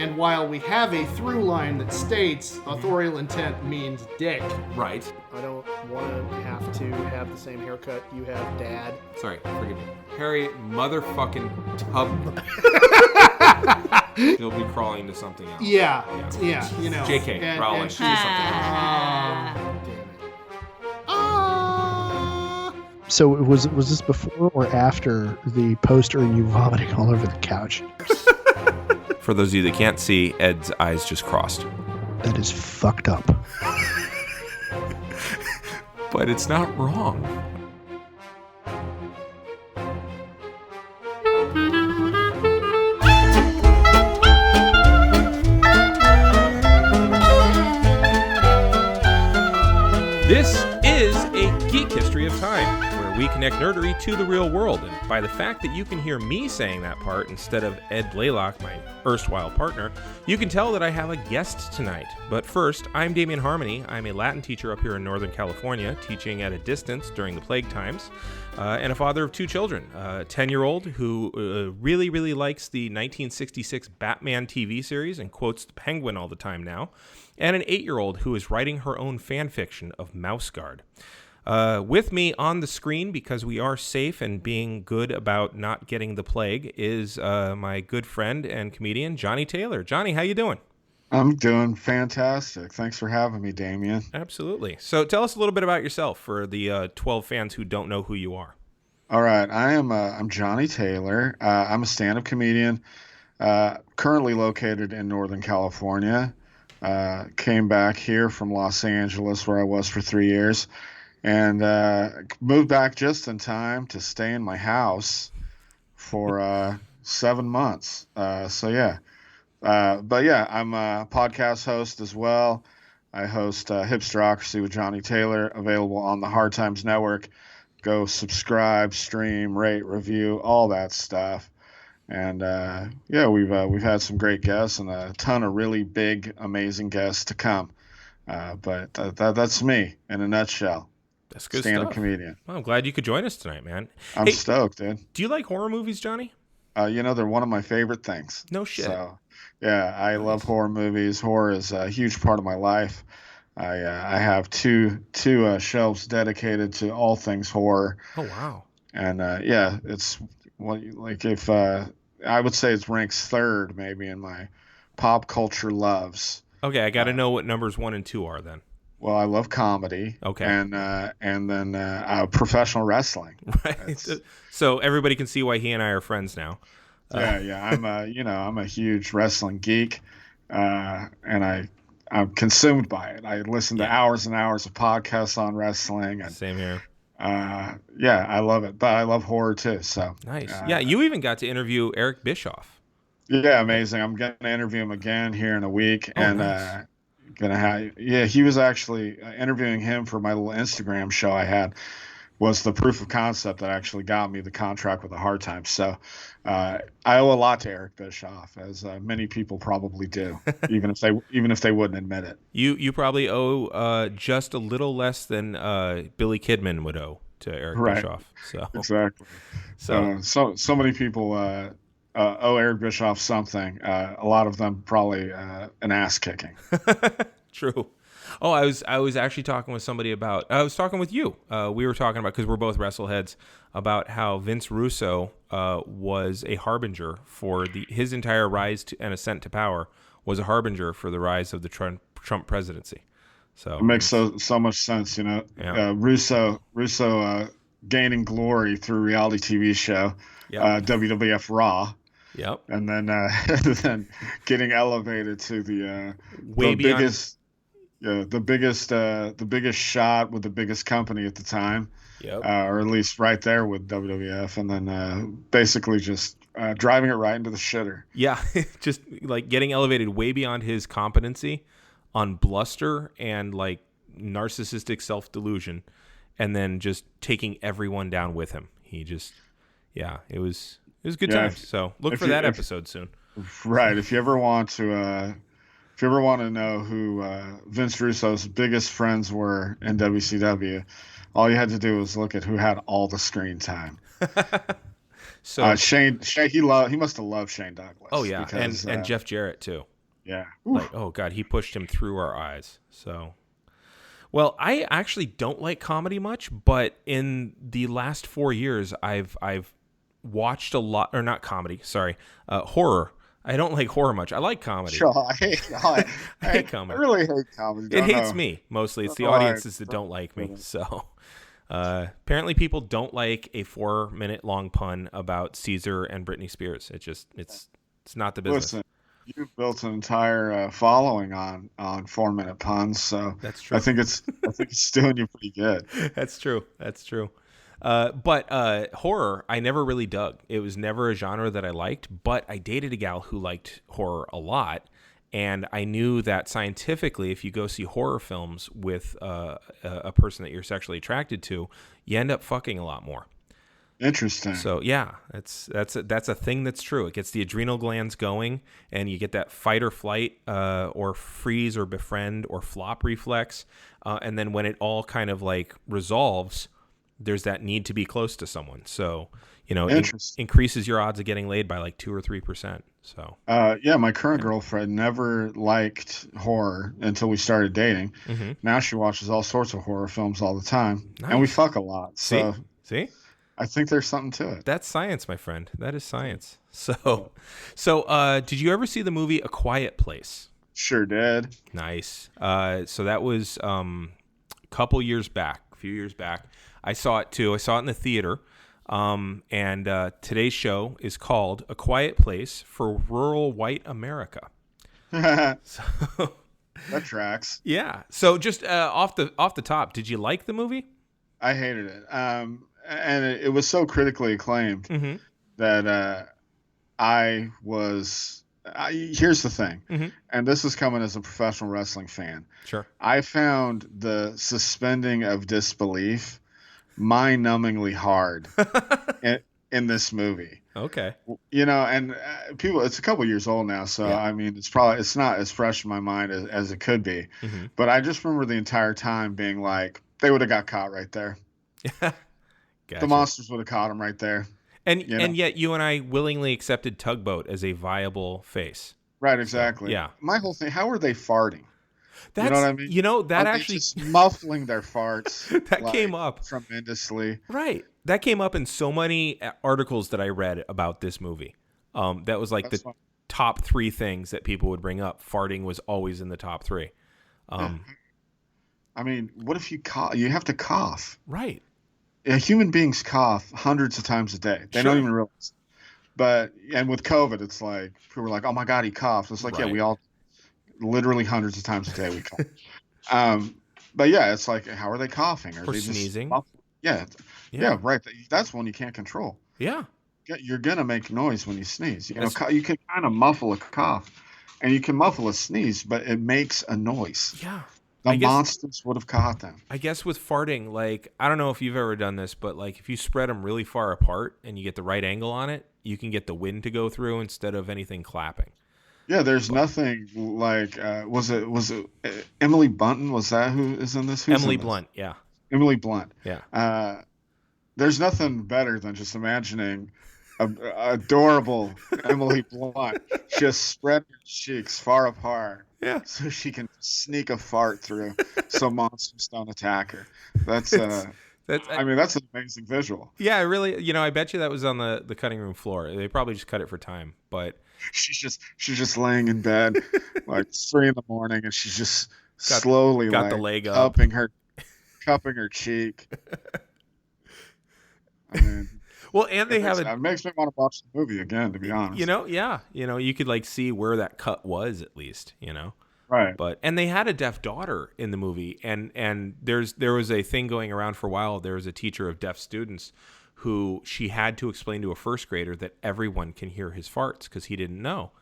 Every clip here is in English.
And while we have a through line that states authorial intent means dick. Right. I don't want to have the same haircut you have, Dad. Sorry, forgive me. Harry motherfucking Tubman. He'll be crawling to something else. Yeah, you know. JK, Rowling. And she's So was this before or after the poster and you vomiting all over the couch? For those of you that can't see, Ed's eyes just crossed. That is fucked up. But it's not wrong. This is a Geek History of Time, where we connect nerdery to the real world. And by the fact that you can hear me saying that part instead of Ed Blaylock, my erstwhile partner, you can tell that I have a guest tonight. But first, I'm Damian Harmony. I'm a Latin teacher up here in Northern California, teaching at a distance during the plague times, and a father of two children. A 10-year-old who really likes the 1966 Batman TV series and quotes the Penguin all the time now, and an 8-year-old who is writing her own fan fiction of Mouse Guard. With me on the screen, because we are safe and being good about not getting the plague, is my good friend and comedian, Johnny Taylor. Johnny, how you doing? I'm doing fantastic. Thanks for having me, Damian. Absolutely. So tell us a little bit about yourself for the 12 fans who don't know who you are. All right. I'm Johnny Taylor. I'm a stand-up comedian, currently located in Northern California. Came back here from Los Angeles, where I was for 3 years, and moved back just in time to stay in my house for 7 months. But yeah, I'm a podcast host as well. I host Hipsterocracy with Johnny Taylor, available on the Hard Times Network. Go subscribe, stream, rate, review, all that stuff. And yeah, we've had some great guests and a ton of really big, amazing guests to come. But that's me in a nutshell. That's good Stand-up stuff. comedian. Well, I'm glad you could join us tonight, man. I'm stoked, dude. Do you like horror movies, Johnny? They're one of my favorite things. No shit. So, yeah, I love horror movies. Horror is a huge part of my life. I have two shelves dedicated to all things horror. Oh wow. And yeah, it's if I would say it ranks third maybe in my pop culture loves. Okay, I got to know what numbers 1 and 2 are then. Well, I love comedy. Okay. And then professional wrestling. Right. So everybody can see why he and I are friends now. Yeah. I'm a huge wrestling geek, and I'm consumed by it. I listen to hours and hours of podcasts on wrestling. And, same here. Yeah, I love it, but I love horror too. So nice. Yeah, you even got to interview Eric Bischoff. Yeah, amazing. I'm going to interview him again here in a week, oh, and nice. He was actually interviewing him for my little Instagram show I had. Was the proof of concept that actually got me the contract with the Hard Times. So I owe a lot to Eric Bischoff, as many people probably do, even if they wouldn't admit it. You probably owe just a little less than Billy Kidman would owe to Eric Bischoff. So exactly. So many people owe Eric Bischoff something. A lot of them probably an ass kicking. True. Oh, I was actually talking with somebody about. I was talking with you. We were talking about, because we're both wrestleheads, about how Vince Russo was a harbinger for his entire rise and ascent to power was a harbinger for the rise of the Trump presidency. So it makes so much sense, Yeah. Russo gaining glory through reality TV show, WWF Raw. Yep. And then then getting elevated to the biggest. Yeah, the biggest shot with the biggest company at the time, or at least right there with WWF, and then basically just driving it right into the shitter. Yeah, just like getting elevated way beyond his competency on bluster and like narcissistic self-delusion, and then just taking everyone down with him. He just, it was good times. So look for that episode soon. Right, if you ever want to. If you ever want to know who Vince Russo's biggest friends were in WCW, all you had to do was look at who had all the screen time. So, He must have loved Shane Douglas. oh yeah, because, and Jeff Jarrett too. yeah. Like, oh god, he pushed him through our eyes. So, well, I actually don't like comedy much, but in the last 4 years, I've watched a lot, or not comedy, sorry, horror. I don't like horror much. I like comedy. Sure, I hate comedy. I really hate comedy. It hates me mostly. It's the audiences that don't like me. So, apparently, people don't like a 4-minute long pun about Caesar and Britney Spears. It's not the business. Listen, you've built an entire following on 4-minute puns, so That's true. I think it's doing you pretty good. That's true. But horror, I never really dug. It was never a genre that I liked, but I dated a gal who liked horror a lot. And I knew that scientifically, if you go see horror films with a person that you're sexually attracted to, you end up fucking a lot more. Interesting. So yeah, that's a thing that's true. It gets the adrenal glands going, and you get that fight or flight, or freeze or befriend or flop reflex, and then when it all kind of like resolves, there's that need to be close to someone. So it increases your odds of getting laid by like 2 or 3%. So yeah, my current girlfriend never liked horror until we started dating. Mm-hmm. Now she watches all sorts of horror films all the time, Nice. and we fuck a lot. So See? I think there's something to it. That's science, my friend. That is science. So did you ever see the movie A Quiet Place? Sure did. Nice. So that was a few years back. I saw it too. I saw it in the theater. And today's show is called A Quiet Place for Rural White America. So, that tracks. Yeah. So just off the top, did you like the movie? I hated it. And it was so critically acclaimed Mm-hmm. that here's the thing, Mm-hmm. and this is coming as a professional wrestling fan. Sure. I found the suspending of disbelief mind-numbingly hard in this movie. Okay. And people, it's a couple years old now, so Yeah. I mean, it's not as fresh in my mind as it could be. Mm-hmm. But I just remember the entire time being like, they would have got caught right there. Gotcha. The monsters would have caught him right there. And yet you and I willingly accepted Tugboat as a viable face. Right, exactly. Yeah. My whole thing, how are they farting? That's, you know what I mean? That Are they actually just muffling their farts. that came up tremendously. Right. That came up in so many articles that I read about this movie. That was like top 3 things that people would bring up. Farting was always in the top 3. I mean, what if you cough? You have to cough. Right. Human beings cough hundreds of times a day. They don't even realize. And with COVID, it's like people are like, "Oh my God, he coughed." It's like, Right. yeah, we all literally hundreds of times a day we cough. But yeah, it's like, how are they coughing? Are Or they sneezing? Yeah, right. That's one you can't control. Yeah. You're gonna make noise when you sneeze. That's- You can kind of muffle a cough, and you can muffle a sneeze, but it makes a noise. Yeah. The monsters would have caught them. I guess with farting, like, I don't know if you've ever done this, but like if you spread them really far apart and you get the right angle on it, you can get the wind to go through instead of anything clapping. Yeah, there's nothing like was it Emily Bunton? Was that who is in this? Emily Blunt, yeah. Emily Blunt. Yeah. There's nothing better than just imagining adorable Emily Blunt just spread her cheeks far apart. Yeah. So she can sneak a fart through so monsters don't attack her. That's an amazing visual. Yeah, I really, I bet you that was on the cutting room floor. They probably just cut it for time, but she's just laying in bed like 3 a.m, and she's just slowly got the leg up, cupping her cheek. I mean, well, and they have it makes me want to watch the movie again, to be honest. You could like see where that cut was at least, Right. And they had a deaf daughter in the movie, and there was a thing going around for a while. There was a teacher of deaf students who she had to explain to a first grader that everyone can hear his farts because he didn't know.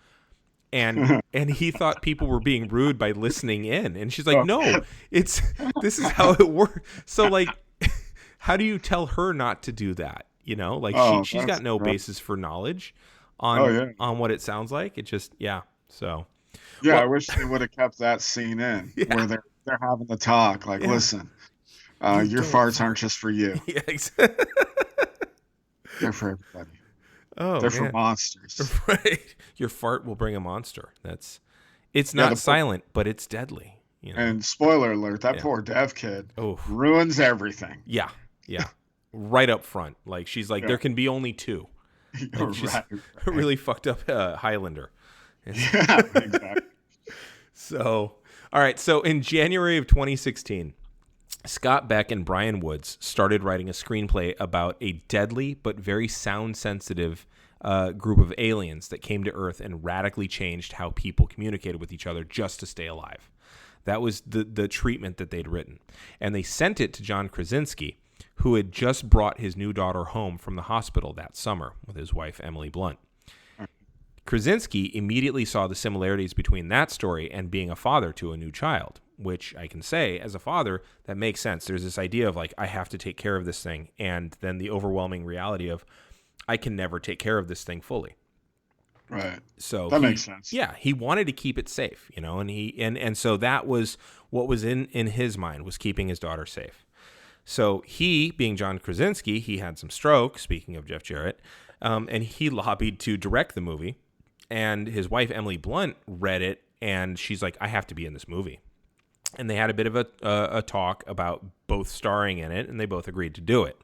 And he thought people were being rude by listening in, and she's like, "No, this is how it works." So like, how do you tell her not to do that? She's got no basis for knowledge on what it sounds like. It just so. Yeah, well, I wish they would have kept that scene in where they're having the talk. Like, listen, your farts aren't just for you. Yeah, exactly. They're for everybody. Oh, They're for man. monsters. Right. Your fart will bring a monster. It's Yeah, not silent, but it's deadly. and spoiler alert, that Yeah. poor dev kid Oh, ruins everything. yeah. Yeah. Right up front. Like, she's like, Yeah. there can be only two. Like, she's Right. a really fucked up Highlander. Yeah, exactly. So, all right. So in January of 2016, Scott Beck and Brian Woods started writing a screenplay about a deadly but very sound-sensitive group of aliens that came to Earth and radically changed how people communicated with each other just to stay alive. That was the treatment that they'd written. And they sent it to John Krasinski, who had just brought his new daughter home from the hospital that summer with his wife, Emily Blunt. Krasinski immediately saw the similarities between that story and being a father to a new child, which I can say, as a father, that makes sense. There's this idea of like, I have to take care of this thing, and then the overwhelming reality of I can never take care of this thing fully. Right. So that makes sense. Yeah, he wanted to keep it safe, and so that was what was in his mind, was keeping his daughter safe. So he, being John Krasinski, he had some stroke, speaking of Jeff Jarrett, and he lobbied to direct the movie. And his wife, Emily Blunt, read it, and she's like, I have to be in this movie. And they had a bit of a talk about both starring in it, and they both agreed to do it.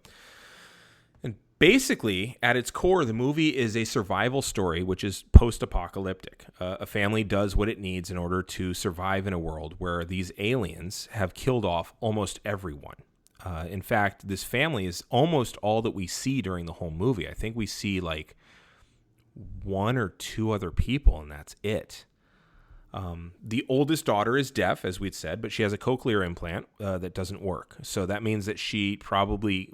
And basically, at its core, the movie is a survival story, which is post-apocalyptic. A family does what it needs in order to survive in a world where these aliens have killed off almost everyone. In fact, this family is almost all that we see during the whole movie. I think we see like one or two other people, and that's it. The oldest daughter is deaf, as we'd said, but she has a cochlear implant that doesn't work. So that means that she probably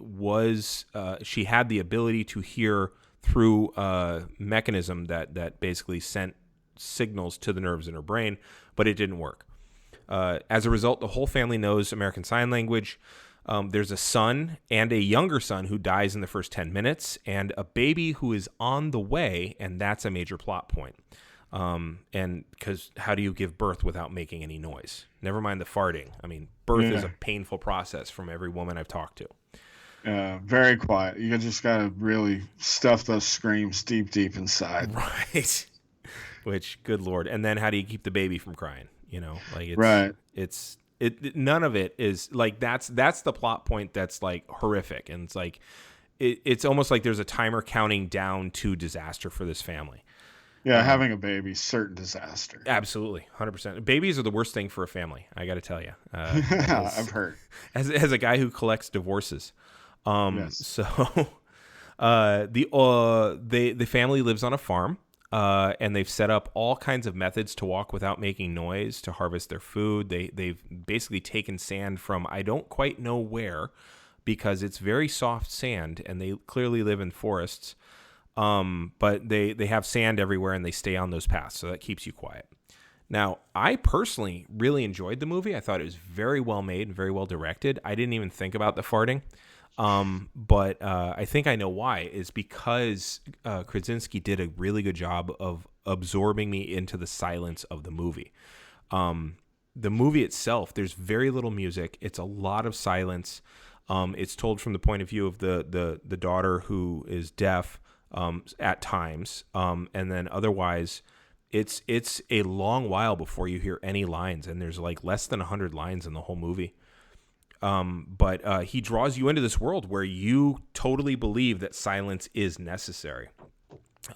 she had the ability to hear through a mechanism that basically sent signals to the nerves in her brain, but it didn't work. As a result, the whole family knows American Sign Language. There's a son and a younger son who dies in the first 10 minutes, and a baby who is on the way, and that's a major plot point. And because how do you give birth without making any noise? Never mind the farting. I mean, birth is a painful process from every woman I've talked to. Very quiet. You just got to really stuff those screams deep inside. Right. Which, good Lord. And then how do you keep the baby from crying? Like right. None of it is like, that's the plot point that's like horrific. And it's like, it's almost like there's a timer counting down to disaster for this family. Yeah, having a baby, certain disaster. Absolutely, 100%. Babies are the worst thing for a family, I got to tell you. I've heard. As a guy who collects divorces. Yes. So the family lives on a farm, and they've set up all kinds of methods to walk without making noise, to harvest their food. They've basically taken sand from I don't quite know where, because it's very soft sand, and they clearly live in forests. But they have sand everywhere, and they stay on those paths, so that keeps you quiet. Now, I personally really enjoyed the movie. I thought it was very well made and very well directed. I didn't even think about the farting, but I think I know why. Is because Krasinski did a really good job of absorbing me into the silence of the movie. The movie itself, there's very little music. It's a lot of silence. It's told from the point of view of the daughter who is deaf. At times, and then otherwise, it's a long while before you hear any lines, and there's like less than 100 lines in the whole movie. But he draws you into this world where you totally believe that silence is necessary.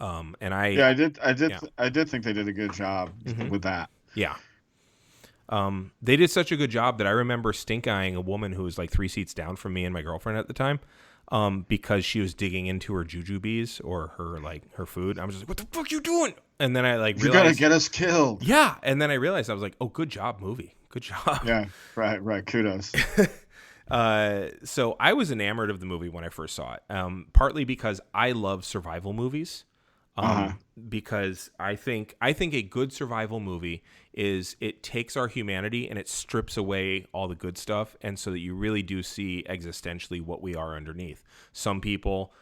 I did think they did a good job with that. Yeah. They did such a good job that I remember stink-eyeing a woman who was like 3 seats down from me and my girlfriend at the time. Because she was digging into her jujubes or her food. I was just like, what the fuck you doing? And then I realized, you gotta get us killed. Yeah. And then I realized, I was like, oh, good job, movie. Good job. Yeah. Right. Kudos. So I was enamored of the movie when I first saw it. Partly because I love survival movies. Because I think a good survival movie is, it takes our humanity and it strips away all the good stuff, and so that you really do see existentially what we are underneath. Some people,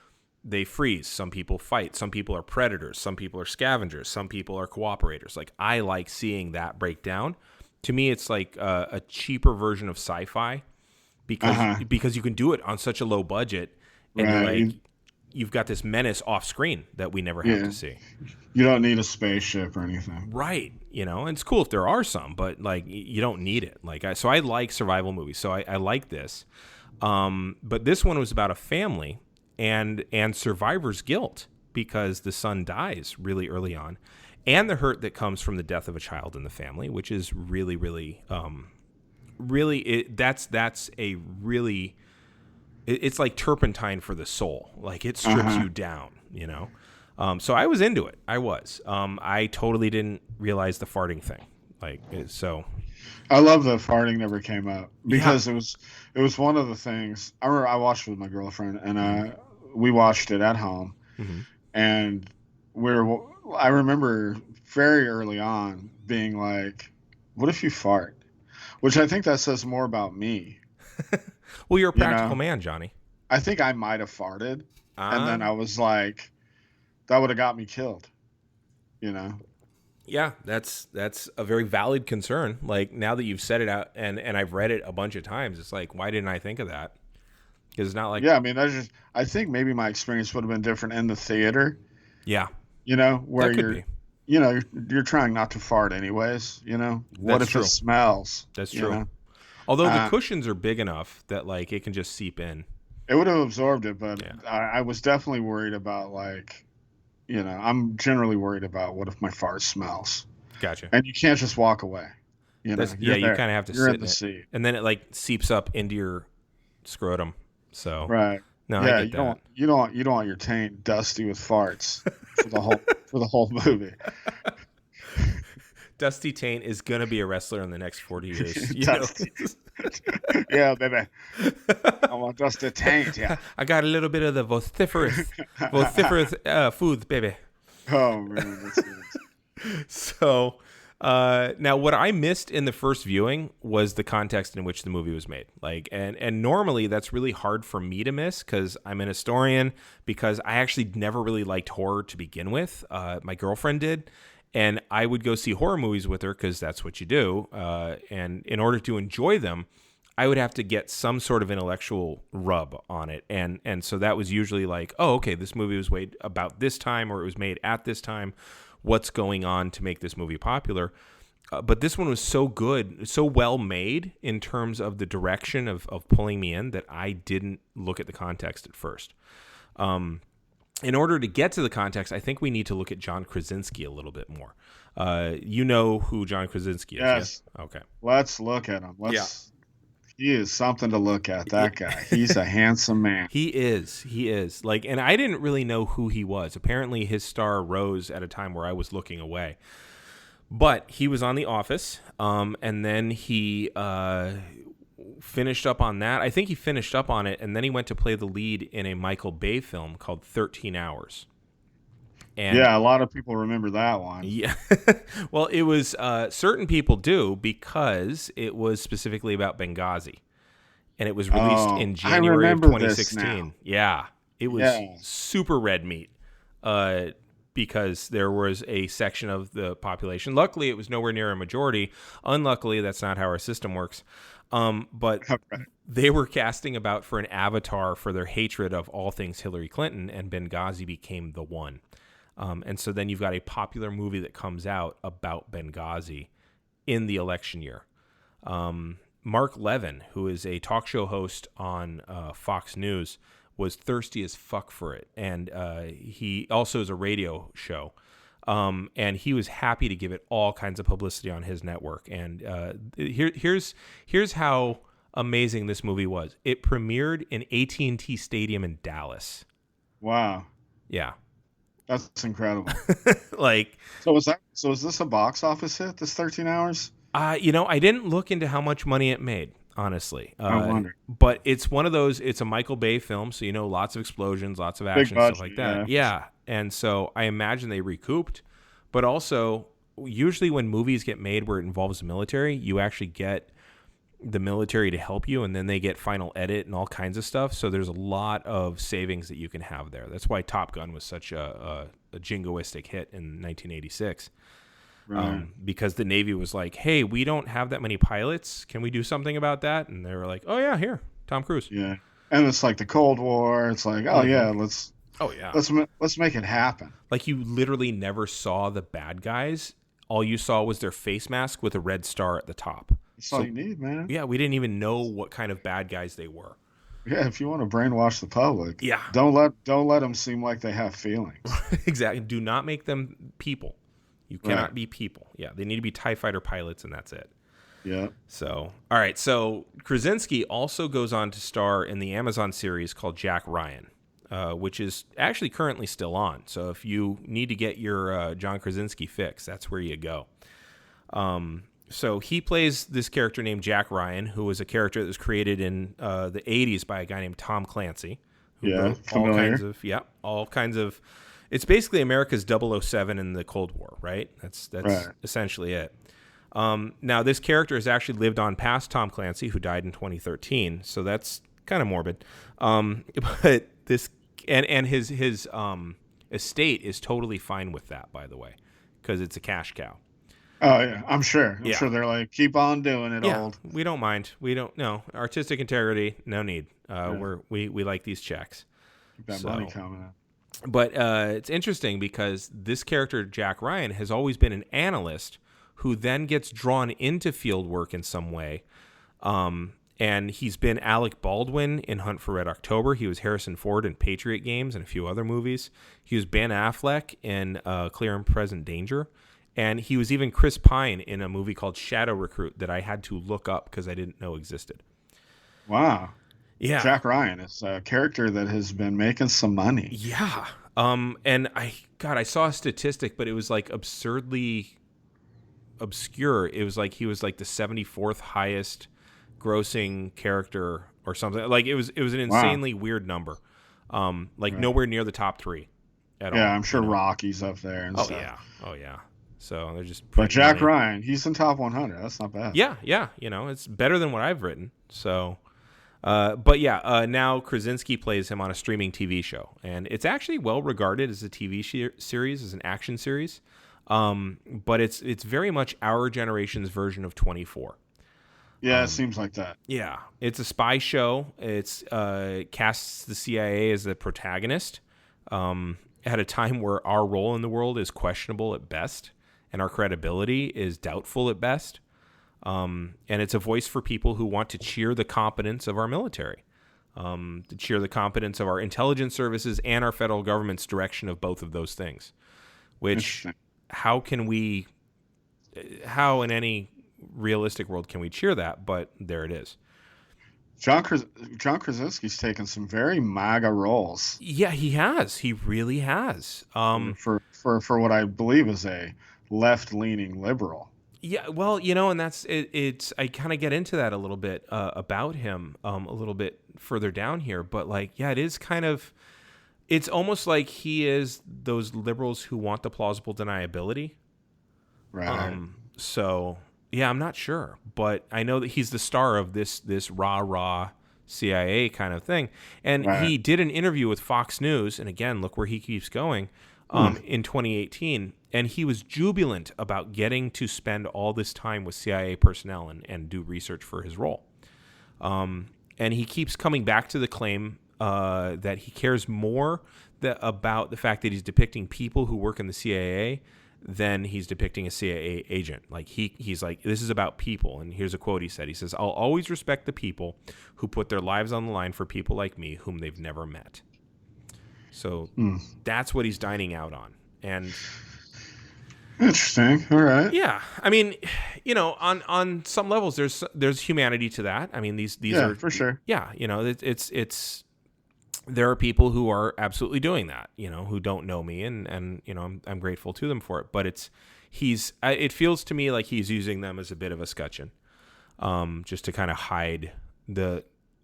they freeze. Some people fight. Some people are predators. Some people are scavengers. Some people are cooperators. Like, I like seeing that breakdown. To me, it's like a cheaper version of sci-fi because you can do it on such a low budget, and you've got this menace off screen that we never have to see. You don't need a spaceship or anything. Right. And it's cool if there are some, but like you don't need it. So I like survival movies. So I like this. But this one was about a family and survivor's guilt because the son dies really early on, and the hurt that comes from the death of a child in the family, which is really, really, it's like turpentine for the soul. Like it strips you down, So I was into it. I totally didn't realize the farting thing. I love that farting never came up because it was one of the things. I remember I watched it with my girlfriend, and we watched it at home, and I remember very early on being like, "What if you fart?" Which I think that says more about me. Well, you're a practical man, Johnny. I think I might have farted, and then I was like, that would have got me killed. Yeah, that's a very valid concern. Like now that you've said it out and I've read it a bunch of times, it's like, why didn't I think of that? Because it's not like I think maybe my experience would have been different in the theater. Yeah, where you're trying not to fart anyways. What if it smells? That's true. Although the cushions are big enough that like it can just seep in. It would have absorbed it, but I was definitely worried about I'm generally worried about what if my fart smells. Gotcha. And you can't just walk away. You kind of have to sit in the seat. And then it like seeps up into your scrotum. So right. No, I get that. You don't want your taint dusty with farts for the whole movie. Dusty Taint is gonna be a wrestler in the next 40 years. Yeah, baby. I want Dusty Taint. Yeah. I got a little bit of the vociferous food, baby. Oh man, that's good. So, now what I missed in the first viewing was the context in which the movie was made. And normally that's really hard for me to miss because I'm an historian. Because I actually never really liked horror to begin with. My girlfriend did. And I would go see horror movies with her because that's what you do. And in order to enjoy them, I would have to get some sort of intellectual rub on it. And so that was usually like, oh, okay, this movie was made about this time or it was made at this time. What's going on to make this movie popular? But this one was so good, so well made in terms of the direction of pulling me in that I didn't look at the context at first. In order to get to the context, I think we need to look at John Krasinski a little bit more. You know who John Krasinski is? Yes. Okay. Let's look at him. He is something to look at, that guy. He's a handsome man. He is. And I didn't really know who he was. Apparently his star rose at a time where I was looking away. But he was on The Office, and then he finished up on that. I think he finished up on it, and then he went to play the lead in a Michael Bay film called 13 Hours. And a lot of people remember that one. Yeah. Well, it was certain people do because it was specifically about Benghazi. And it was released in January of 2016. Yeah. It was super red meat because there was a section of the population. Luckily, it was nowhere near a majority. Unluckily, that's not how our system works. But they were casting about for an avatar for their hatred of all things Hillary Clinton, and Benghazi became the one. And so then you've got a popular movie that comes out about Benghazi in the election year. Mark Levin, who is a talk show host on Fox News, was thirsty as fuck for it. And he also is a radio show. And he was happy to give it all kinds of publicity on his network. And here's how amazing this movie was. It premiered in AT&T Stadium in Dallas. Wow. Yeah. That's incredible. So is this a box office hit, this 13 Hours? I didn't look into how much money it made, honestly. I wonder. But it's one of those, it's a Michael Bay film, so lots of explosions, lots of action, stuff like that. Yeah. And so I imagine they recouped. But also, usually when movies get made where it involves the military, you actually get the military to help you, and then they get final edit and all kinds of stuff. So there's a lot of savings that you can have there. That's why Top Gun was such a jingoistic hit in 1986. Right. Because the Navy was like, hey, we don't have that many pilots. Can we do something about that? And they were like, oh, yeah, here, Tom Cruise. Yeah. And it's like the Cold War. It's like, oh, yeah, let's Oh yeah. Let's make it happen. Like you literally never saw the bad guys. All you saw was their face mask with a red star at the top. That's all you need, man. Yeah, we didn't even know what kind of bad guys they were. Yeah, if you want to brainwash the public, Yeah. don't let them seem like they have feelings. Exactly. Do not make them people. You cannot be people. Yeah, they need to be TIE fighter pilots, and that's it. Yeah. So, all right. So Krasinski also goes on to star in the Amazon series called Jack Ryan, which is actually currently still on. So if you need to get your John Krasinski fix, that's where you go. So he plays this character named Jack Ryan, who was a character that was created in the 80s by a guy named Tom Clancy. Who wrote all kinds of. It's basically America's 007 in the Cold War, right? That's Right. essentially it. Now, this character has actually lived on past Tom Clancy, who died in 2013, so that's kind of morbid. But this and his estate is totally fine with that, by the way, because it's a cash cow. Oh yeah, I'm sure. I'm sure they're like, keep on doing it, old. We don't mind. We don't know artistic integrity. No need. We like these checks. Keep that money coming in. But it's interesting because this character, Jack Ryan, has always been an analyst who then gets drawn into field work in some way. And he's been Alec Baldwin in Hunt for Red October. He was Harrison Ford in Patriot Games and a few other movies. He was Ben Affleck in Clear and Present Danger. And he was even Chris Pine in a movie called Shadow Recruit that I had to look up because I didn't know existed. Wow. Yeah. Jack Ryan is a character that has been making some money. Yeah. And I saw a statistic, but it was like absurdly obscure. It was like he was like the 74th highest grossing character or something. Like it was an insanely weird number. Nowhere near the top 3 at all. Yeah, I'm sure Rocky's up there and stuff. Oh yeah. So they're just. But Jack Ryan, he's in top 100. That's not bad. Yeah. It's better than what I've written. So. Now Krasinski plays him on a streaming TV show, and it's actually well regarded as a TV series, as an action series. But it's very much our generation's version of 24. Yeah, it seems like that. Yeah, it's a spy show. It's casts the CIA as the protagonist at a time where our role in the world is questionable at best, and our credibility is doubtful at best. And it's a voice for people who want to cheer the competence of our military, to cheer the competence of our intelligence services and our federal government's direction of both of those things. Which, how in any realistic world can we cheer that? But there it is. John Krasinski's taken some very MAGA roles. Yeah, he has. He really has. For what I believe is a left-leaning liberal. Yeah, well, and that's it's. I kind of get into that a little bit about him a little bit further down here, but it is kind of. It's almost like he is those liberals who want the plausible deniability. Right. So yeah, I'm not sure, but I know that he's the star of this rah CIA kind of thing, and he did an interview with Fox News, and again, look where he keeps going. In 2018, and he was jubilant about getting to spend all this time with CIA personnel and do research for his role. And he keeps coming back to the claim that he cares more about the fact that he's depicting people who work in the CIA than he's depicting a CIA agent. Like he's like, this is about people. And here's a quote he said. He says, "I'll always respect the people who put their lives on the line for people like me whom they've never met." So that's what he's dining out on. And interesting. All right. Yeah. I mean, on some levels there's humanity to that. I mean, these are for sure. Yeah, it's there are people who are absolutely doing that, who don't know me and I'm grateful to them for it, but it feels to me like he's using them as a bit of a scutcheon. Just to kind of hide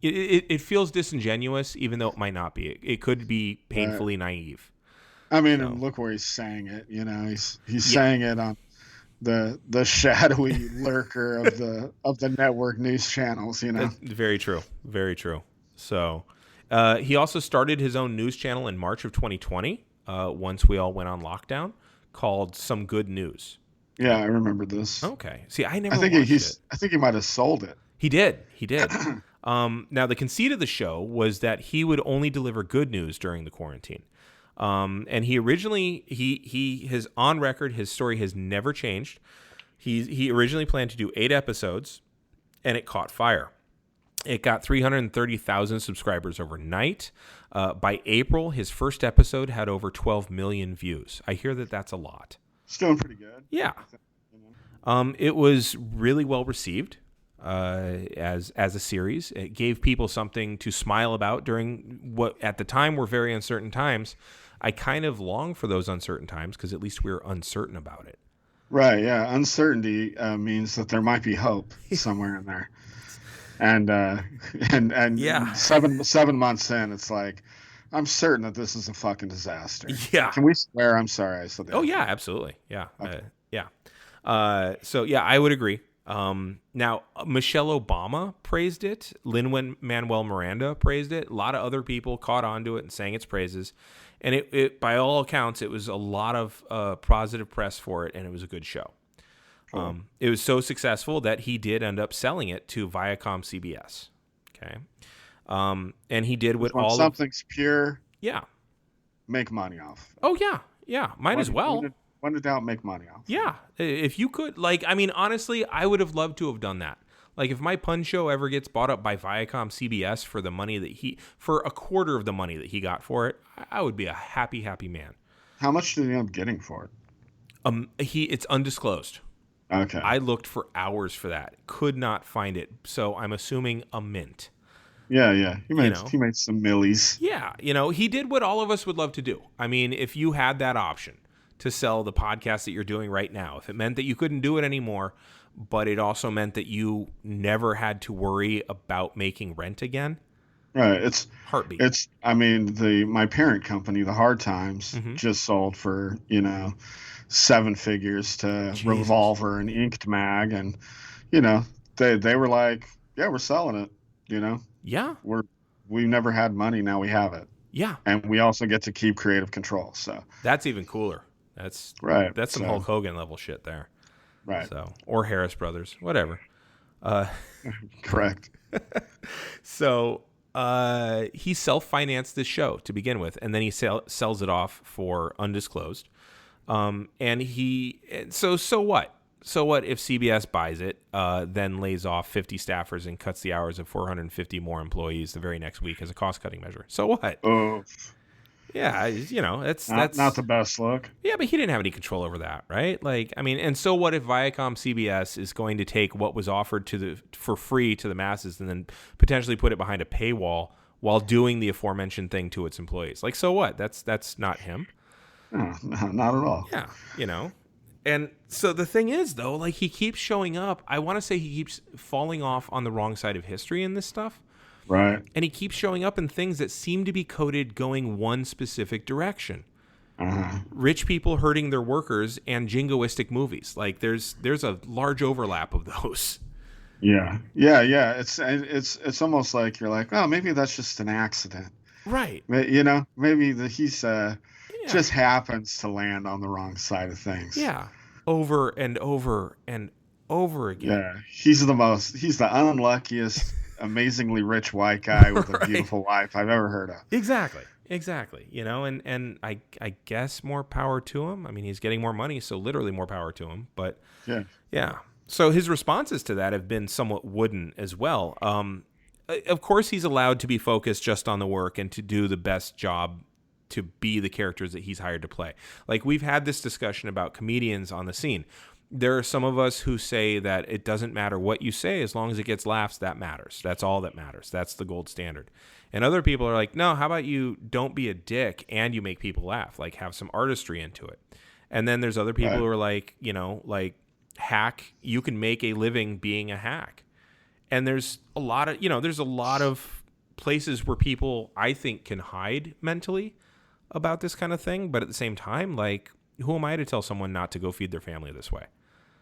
it feels disingenuous, even though it might not be. It could be painfully naive. I mean, and look where he's saying it. He's saying it on the shadowy lurker of the network news channels. That's very true. Very true. So he also started his own news channel in March of 2020. Once we all went on lockdown, called Some Good News. Yeah, I remember this. Okay. See, I never. I think he might have sold it. He did. Now, the conceit of the show was that he would only deliver good news during the quarantine. And he originally he his on record, his story has never changed. He originally planned to do 8 episodes, and it caught fire. It got 330,000 subscribers overnight. By April, his first episode had over 12 million views. I hear that that's a lot. It's doing pretty good. Yeah. It was really well received as a series. It gave people something to smile about during what at the time were very uncertain times. I kind of long for those uncertain times because at least we're uncertain about it. Right. Yeah. Uncertainty means that there might be hope somewhere in there. And Yeah. 7 months in, it's like, I'm certain that this is a fucking disaster. Yeah. Can we swear? I'm sorry, I said that. Oh yeah, absolutely. Yeah. Okay. So yeah, I would agree. Now Michelle Obama praised it. Lin-Manuel Miranda praised it. A lot of other people caught on to it and sang its praises. And it by all accounts, it was a lot of positive press for it, and it was a good show. Cool. It was so successful that he did end up selling it to Viacom CBS. Okay. And he did what When something's pure, yeah. make money off. Oh yeah. Yeah. Might as well. When in doubt, make money off. Yeah. If you could, honestly, I would have loved to have done that. Like, if my Pun show ever gets bought up by Viacom CBS for the money that for a quarter of the money that he got for it, I would be a happy, happy man. How much did he end up getting for it? It's undisclosed. Okay. I looked for hours for that. Could not find it. So I'm assuming a mint. Yeah. He made some millies. Yeah. He did what all of us would love to do. I mean, if you had that option to sell the podcast that you're doing right now, if it meant that you couldn't do it anymore, but it also meant that you never had to worry about making rent again. Right. It's heartbeat. My parent company, the Hard Times, just sold for, 7 figures to Jesus. Revolver and Inked Mag, and they were like, yeah, we're selling it. Yeah. We've never had money, now we have it. Yeah. And we also get to keep creative control. So that's even cooler. That's right. That's some Hulk Hogan level shit there. Right. So, or Harris Brothers, whatever. Correct. So he self-financed this show to begin with, and then he sells it off for undisclosed. So what? So what if CBS buys it, then lays off 50 staffers and cuts the hours of 450 more employees the very next week as a cost-cutting measure? So what? Oh. Yeah, that's not the best look. Yeah, but he didn't have any control over that, right? And so what if Viacom CBS is going to take what was offered for free to the masses and then potentially put it behind a paywall while doing the aforementioned thing to its employees? So what? That's not him. No, not at all. Yeah, And so the thing is, though, he keeps showing up. I want to say he keeps falling off on the wrong side of history in this stuff. Right. And he keeps showing up in things that seem to be coded going one specific direction. Rich people hurting their workers and jingoistic movies. There's a large overlap of those. Yeah. It's almost like you're like, oh, maybe that's just an accident. Right. Maybe he's just happens to land on the wrong side of things. Yeah. Over and over and over again. Yeah. He's the unluckiest, amazingly rich white guy with a beautiful wife I've ever heard of. Exactly. And I guess more power to him. I mean, he's getting more money, so literally more power to him. But yeah. So his responses to that have been somewhat wooden as well. Of course, he's allowed to be focused just on the work and to do the best job to be the characters that he's hired to play. We've had this discussion about comedians on the scene. There are some of us who say that it doesn't matter what you say as long as it gets laughs. That matters. That's all that matters. That's the gold standard. And other people are like, no, how about you don't be a dick and you make people laugh? Have some artistry into it. And then there's other people who are like, hack. You can make a living being a hack. And there's a lot of places where people, I think, can hide mentally about this kind of thing. But at the same time, who am I to tell someone not to go feed their family this way?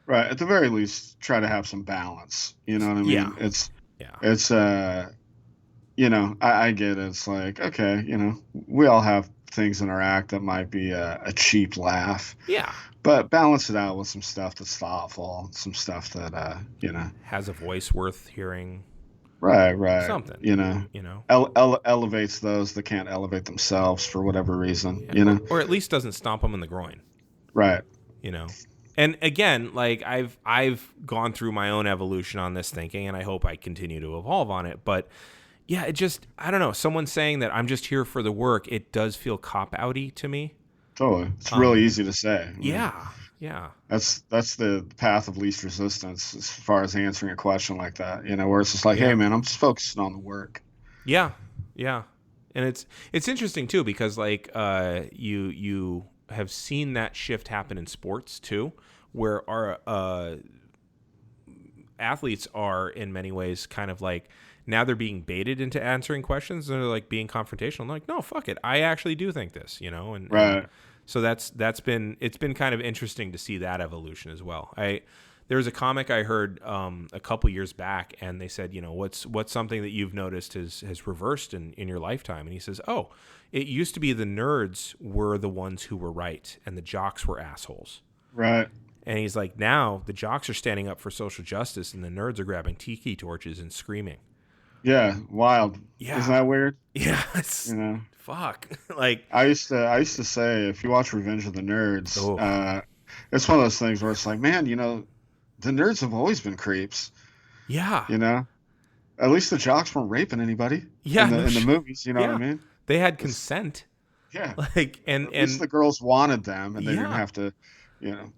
Right. At the very least, try to have some balance. You know what I mean? Yeah. I get it. It's like, okay, we all have things in our act that might be a cheap laugh. Yeah. But balance it out with some stuff that's thoughtful, some stuff that, has a voice worth hearing. Right. Something, You know, you know. elevates those that can't elevate themselves for whatever reason. Yeah, You know, or at least doesn't stomp them in the groin, right. you know. And again, like I've gone through my own evolution on this thinking, and I hope I continue to evolve on it. But yeah, it just, I don't know. Someone saying that I'm just here for the work, it does feel cop-outy to me. Totally. It's really easy to say. I mean, Yeah, yeah, that's the path of least resistance as far as answering a question like that. You know, where it's just like, hey, yeah, man, I'm just focusing on the work. yeah, yeah. And it's interesting too because like you have seen that shift happen in sports too, where our athletes are in many ways kind of like now they're being baited into answering questions and they're like being confrontational. I'm like, no, fuck it, I actually do think this, you know, and Right. so it's been kind of interesting to see that evolution as well. There was a comic I heard a couple years back, and they said, you know, what's something that you've noticed has reversed in your lifetime? And he says, oh, it used to be the nerds were the ones who were right, and the jocks were assholes. Right. And he's like, now the jocks are standing up for social justice, and the nerds are grabbing tiki torches and screaming. Yeah. Wild. Isn't Yeah, that weird? yeah, it's You know, fuck. Like, I used to say if you watch Revenge of the Nerds, oh it's one of those things where it's like, man, you know, the nerds have always been creeps. yeah, You know, at least the jocks weren't raping anybody yeah, no in the shit. movies. You know what I Yeah, mean? they had It's, consent. yeah. Like, At least the girls wanted them, and they didn't yeah, have to. You know,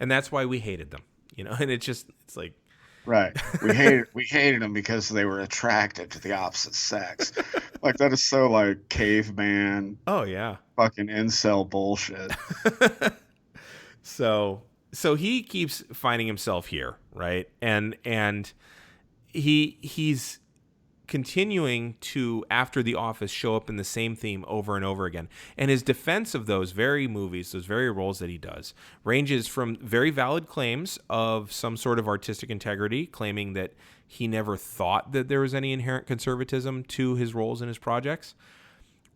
and that's why we hated them, you know. And it's like, right. We hated them because they were attracted to the opposite sex. Like that is so like caveman oh yeah. fucking incel bullshit. So he keeps finding himself here, right? And he's continuing to, after The Office, show up in the same theme over and over again. And his defense of those very movies, those very roles that he does, ranges from very valid claims of some sort of artistic integrity, claiming that he never thought that there was any inherent conservatism to his roles in his projects,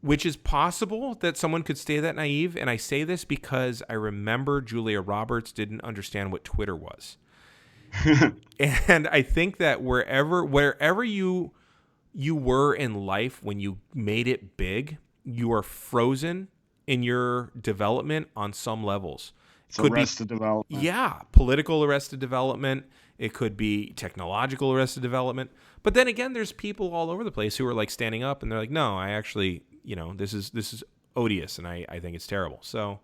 which is possible that someone could stay that naive. And I say this because I remember Julia Roberts didn't understand what Twitter was. And I think that wherever you were in life when you made it big, you are frozen in your development on some levels. It's arrested development. Yeah, political arrested development. It could be technological arrested development. But then again, there's people all over the place who are like standing up and they're like, no, I actually, you know, this is odious and I think it's terrible. So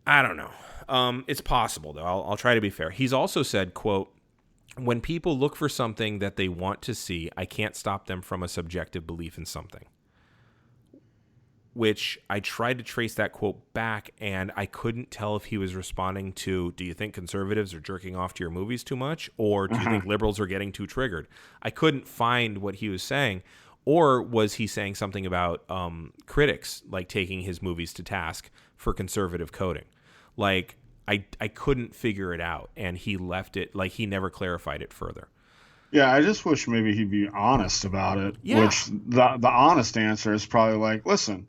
I don't know. It's possible though. I'll try to be fair. He's also said, quote, when people look for something that they want to see, I can't stop them from a subjective belief in something. Which I tried to trace that quote back, and I couldn't tell if he was responding to, do you think conservatives are jerking off to your movies too much? Or do you think liberals are getting too triggered? I couldn't find what he was saying. Or was he saying something about critics, like taking his movies to task for conservative coding? Like, I couldn't figure it out, and he left it, like he never clarified it further. Yeah, I just wish maybe he'd be honest about it. Yeah. Which the honest answer is probably like, listen,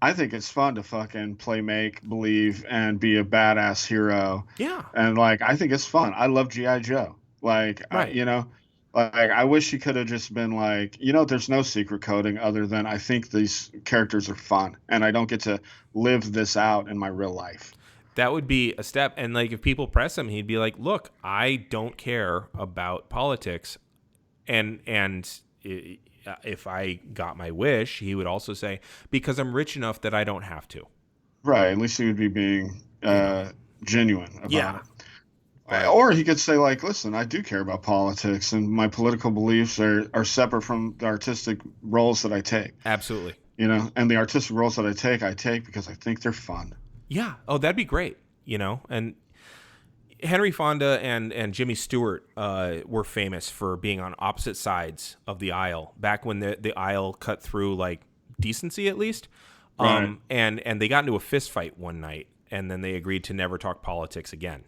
I think it's fun to fucking play make believe and be a badass hero. Yeah. And like, I think it's fun. I love G.I. Joe. Like, Right. you know, like I wish he could have just been like, you know, there's no secret coding other than I think these characters are fun and I don't get to live this out in my real life. That would be a step. And like, if people press him, he'd be like, look, I don't care about politics. And if I got my wish, he would also say, because I'm rich enough that I don't have to. Right. At least he would be being genuine about Yeah. it. Or he could say, like, listen, I do care about politics and my political beliefs are separate from the artistic roles that I take. Absolutely. You know, and the artistic roles that I take because I think they're fun. Yeah. Oh, that'd be great. You know, and Henry Fonda and Jimmy Stewart were famous for being on opposite sides of the aisle back when the aisle cut through like decency, at least. Right. And they got into a fist fight one night, and then they agreed to never talk politics again.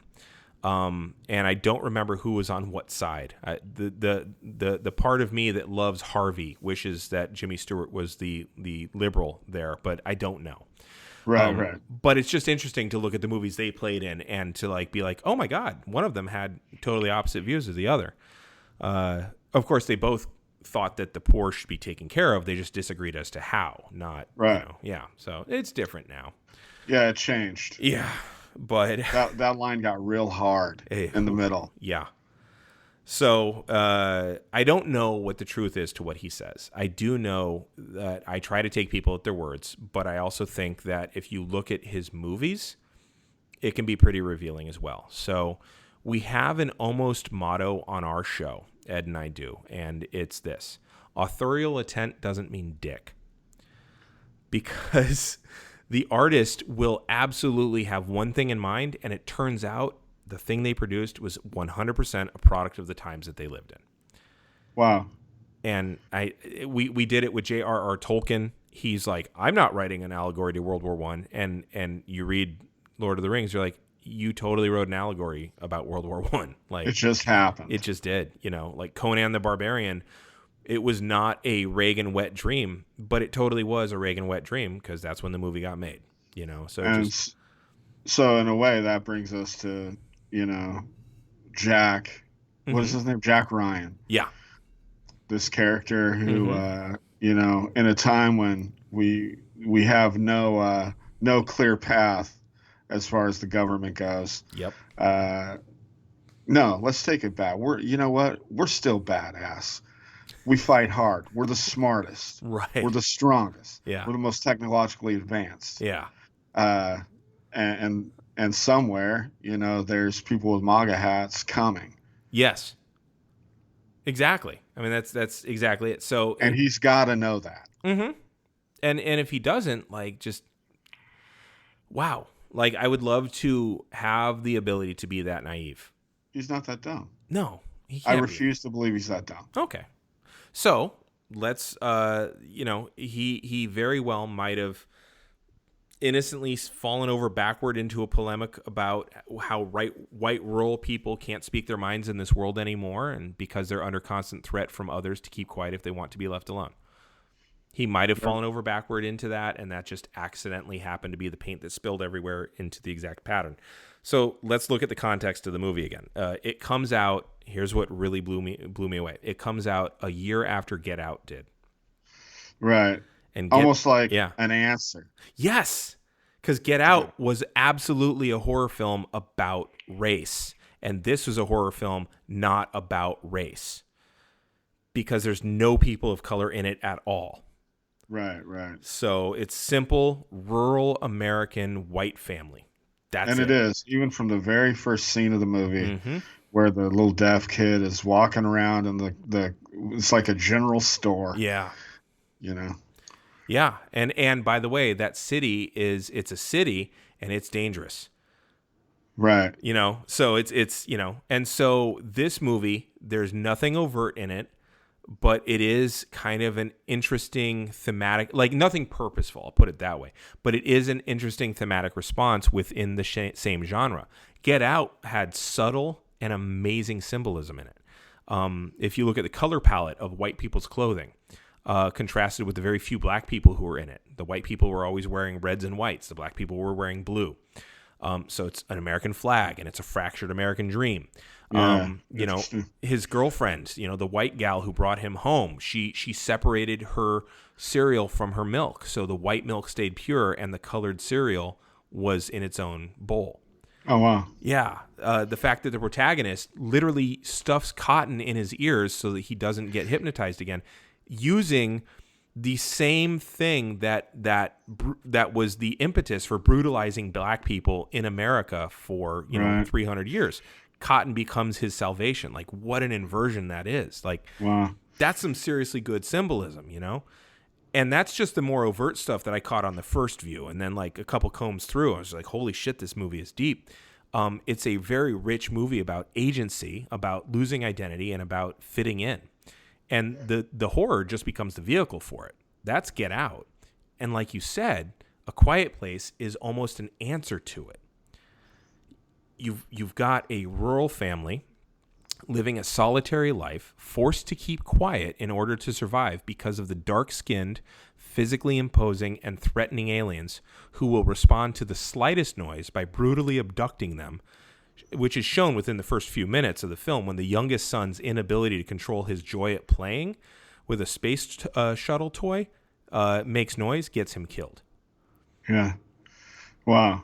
And I don't remember who was on what side. The part of me that loves Harvey wishes that Jimmy Stewart was the liberal there, but I don't know. Right. But it's just interesting to look at the movies they played in and to like be like, oh my God, one of them had totally opposite views of the other. Of course, they both thought that the poor should be taken care of. They just disagreed as to how, not, Right. Yeah. So it's different now. Yeah, it changed. Yeah. But That line got real hard in the middle. yeah. So I don't know what the truth is to what he says. I do know that I try to take people at their words, but I also think that if you look at his movies, it can be pretty revealing as well. So we have an almost motto on our show, Ed and I do, and it's this: authorial intent doesn't mean dick. Because the artist will absolutely have one thing in mind, and it turns out the thing they produced was 100% a product of the times that they lived in. Wow. And we did it with J.R.R. Tolkien. He's like, I'm not writing an allegory to World War I. And you read Lord of the Rings, you're like, you totally wrote an allegory about World War I. Like, it just happened. It just did. Like Conan the Barbarian, it was not a Reagan wet dream, but it totally was a Reagan wet dream because that's when the movie got made. So in a way that brings us to, Jack. Mm-hmm. What is his name? Jack Ryan. Yeah. This character who, in a time when we have no clear path as far as the government goes. Yep. No, let's take it back. We're still badass. We fight hard. We're the smartest. Right. We're the strongest. Yeah. We're the most technologically advanced. Yeah. And somewhere, there's people with MAGA hats coming. Yes. Exactly. I mean, that's exactly it. So, and he's got to know that. Mm-hmm. And if he doesn't, like, just wow. Like, I would love to have the ability to be that naive. He's not that dumb. No, he can't. I refuse to believe he's that dumb. Okay. So let's, he very well might have innocently fallen over backward into a polemic about how white rural people can't speak their minds in this world anymore, and because they're under constant threat from others to keep quiet if they want to be left alone. He might have fallen over backward into that, and that just accidentally happened to be the paint that spilled everywhere into the exact pattern. So let's look at the context of the movie again. It comes out. Here's what really blew me away. It comes out a year after Get Out did. Right. And almost like an answer. Yes, because Get Out was absolutely a horror film about race, and this was a horror film not about race, because there's no people of color in it at all. Right. So it's simple, rural American white family. That's it is, even from the very first scene of the movie, mm-hmm. where the little deaf kid is walking around and it's like a general store. Yeah. Yeah. And by the way, that city it's a city and it's dangerous. Right. So it's and so this movie, there's nothing overt in it, but it is kind of an interesting thematic, like nothing purposeful, I'll put it that way, but it is an interesting thematic response within the same genre. Get Out had subtle and amazing symbolism in it. If you look at the color palette of white people's clothing, contrasted with the very few black people who were in it, the white people were always wearing reds and whites. The black people were wearing blue. So it's an American flag, and it's a fractured American dream. His girlfriend, the white gal who brought him home, she separated her cereal from her milk. So the white milk stayed pure and the colored cereal was in its own bowl. Oh, wow. Yeah. The fact that the protagonist literally stuffs cotton in his ears so that he doesn't get hypnotized again, using the same thing that was the impetus for brutalizing black people in America for 300 years. Cotton becomes his salvation. Like, what an inversion that is. Like, wow. That's some seriously good symbolism, And that's just the more overt stuff that I caught on the first view. And then, like, a couple combs through, I was like, holy shit, this movie is deep. It's a very rich movie about agency, about losing identity, and about fitting in. And the horror just becomes the vehicle for it. That's Get Out. And like you said, A Quiet Place is almost an answer to it. You've got a rural family living a solitary life, forced to keep quiet in order to survive because of the dark-skinned, physically imposing, and threatening aliens who will respond to the slightest noise by brutally abducting them, which is shown within the first few minutes of the film when the youngest son's inability to control his joy at playing with a space shuttle toy makes noise, gets him killed. Yeah. Wow.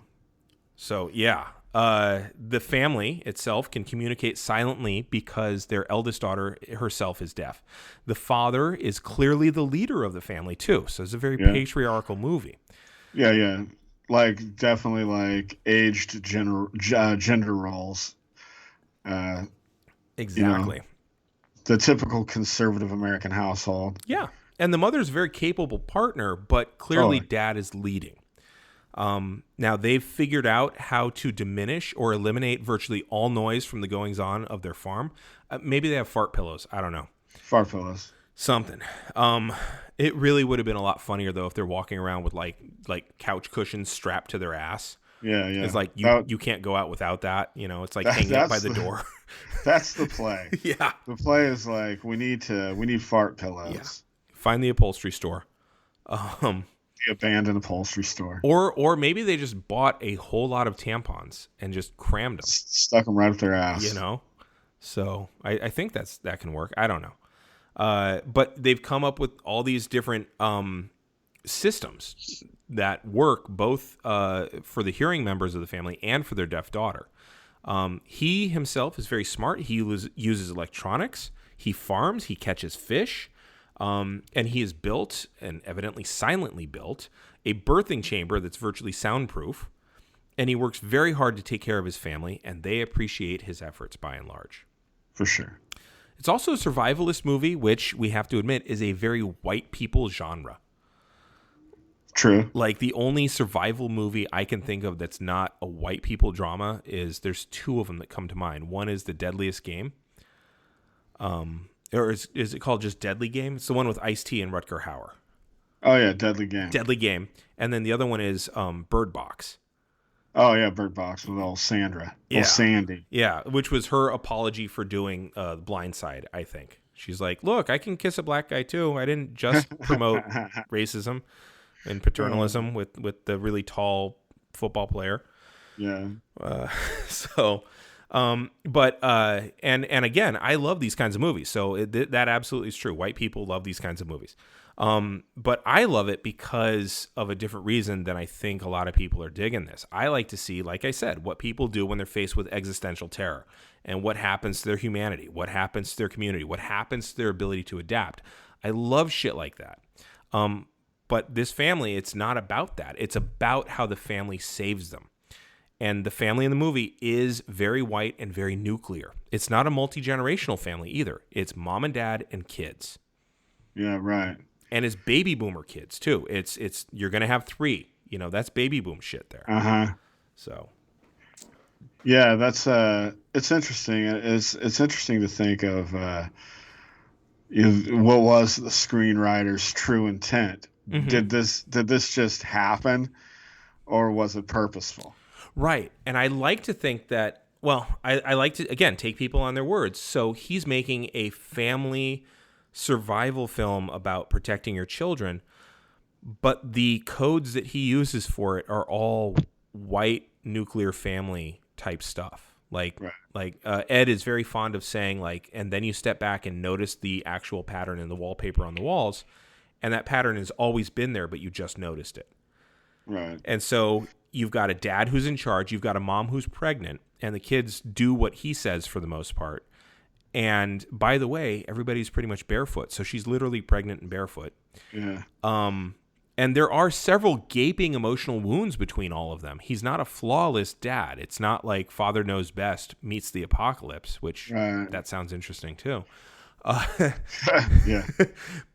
So, yeah. The family itself can communicate silently because their eldest daughter herself is deaf. The father is clearly the leader of the family, too. So it's a very patriarchal movie. Yeah, yeah. Like, definitely, like, aged gender roles. Exactly. You know, the typical conservative American household. Yeah. And the mother's a very capable partner, but clearly dad is leading. Now, they've figured out how to diminish or eliminate virtually all noise from the goings-on of their farm. Maybe they have fart pillows. I don't know. Fart pillows. Something. It really would have been a lot funnier, though, if they're walking around with, like couch cushions strapped to their ass. Yeah, yeah. It's like, you can't go out without that. You know, it's like hanging up by the door. That's the play. Yeah. The play is like, we need fart pillows. Yeah. Find the upholstery store. The abandoned upholstery store. Or maybe they just bought a whole lot of tampons and just crammed them. Stuck them right up their ass. You know? So I think that can work. I don't know. But they've come up with all these different systems that work both for the hearing members of the family and for their deaf daughter. He himself is very smart. He uses electronics. He farms. He catches fish. And he has built, and evidently silently built, a birthing chamber that's virtually soundproof. And he works very hard to take care of his family, and they appreciate his efforts by and large. For sure. It's also a survivalist movie, which we have to admit is a very white people genre. True. Like, the only survival movie I can think of that's not a white people drama there's two of them that come to mind. One is The Deadliest Game. Or is it called just Deadly Game? It's the one with Ice-T and Rutger Hauer. Oh, yeah, Deadly Game. Deadly Game. And then the other one is Bird Box. Oh, yeah, Bird Box with old Sandra. Yeah. Old Sandy. Yeah, which was her apology for doing Blind Side, I think. She's like, look, I can kiss a black guy too. I didn't just promote racism and paternalism with the really tall football player. Yeah. But again, I love these kinds of movies. So that absolutely is true. White people love these kinds of movies. But I love it because of a different reason than I think a lot of people are digging this. I like to see, like I said, what people do when they're faced with existential terror and what happens to their humanity, what happens to their community, what happens to their ability to adapt. I love shit like that. But this family, it's not about that. It's about how the family saves them. And the family in the movie is very white and very nuclear. It's not a multi-generational family either. It's mom and dad and kids. Yeah, right. And it's baby boomer kids too. It's you're gonna have 3. You know, that's baby boom shit there. So. Yeah, that's it's interesting. It's interesting to think of what was the screenwriter's true intent. Mm-hmm. Did this just happen, or was it purposeful? Right. And I like to think that, well, I like to, again, take people on their words. So he's making a family survival film about protecting your children, but the codes that he uses for it are all white nuclear family type stuff. Like Ed is very fond of saying, like, and then you step back and notice the actual pattern in the wallpaper on the walls, and that pattern has always been there, but you just noticed it. Right. And so you've got a dad who's in charge, you've got a mom who's pregnant, and the kids do what he says for the most part. And by the way, everybody's pretty much barefoot, so she's literally pregnant and barefoot. Yeah. And there are several gaping emotional wounds between all of them. He's not a flawless dad. It's not like Father Knows Best meets the apocalypse, which that sounds interesting too. Yeah.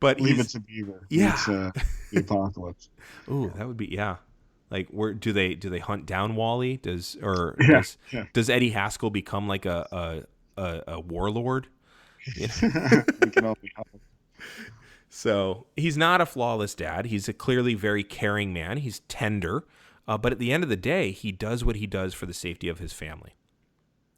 But Leave It to Beaver. Yeah. It's, the apocalypse. Ooh, that would be, yeah. Like, where do they hunt down Wally? Does Eddie Haskell become like a warlord? You know? We can all be helped. So he's not a flawless dad. He's a clearly very caring man. He's tender, but at the end of the day, he does what he does for the safety of his family.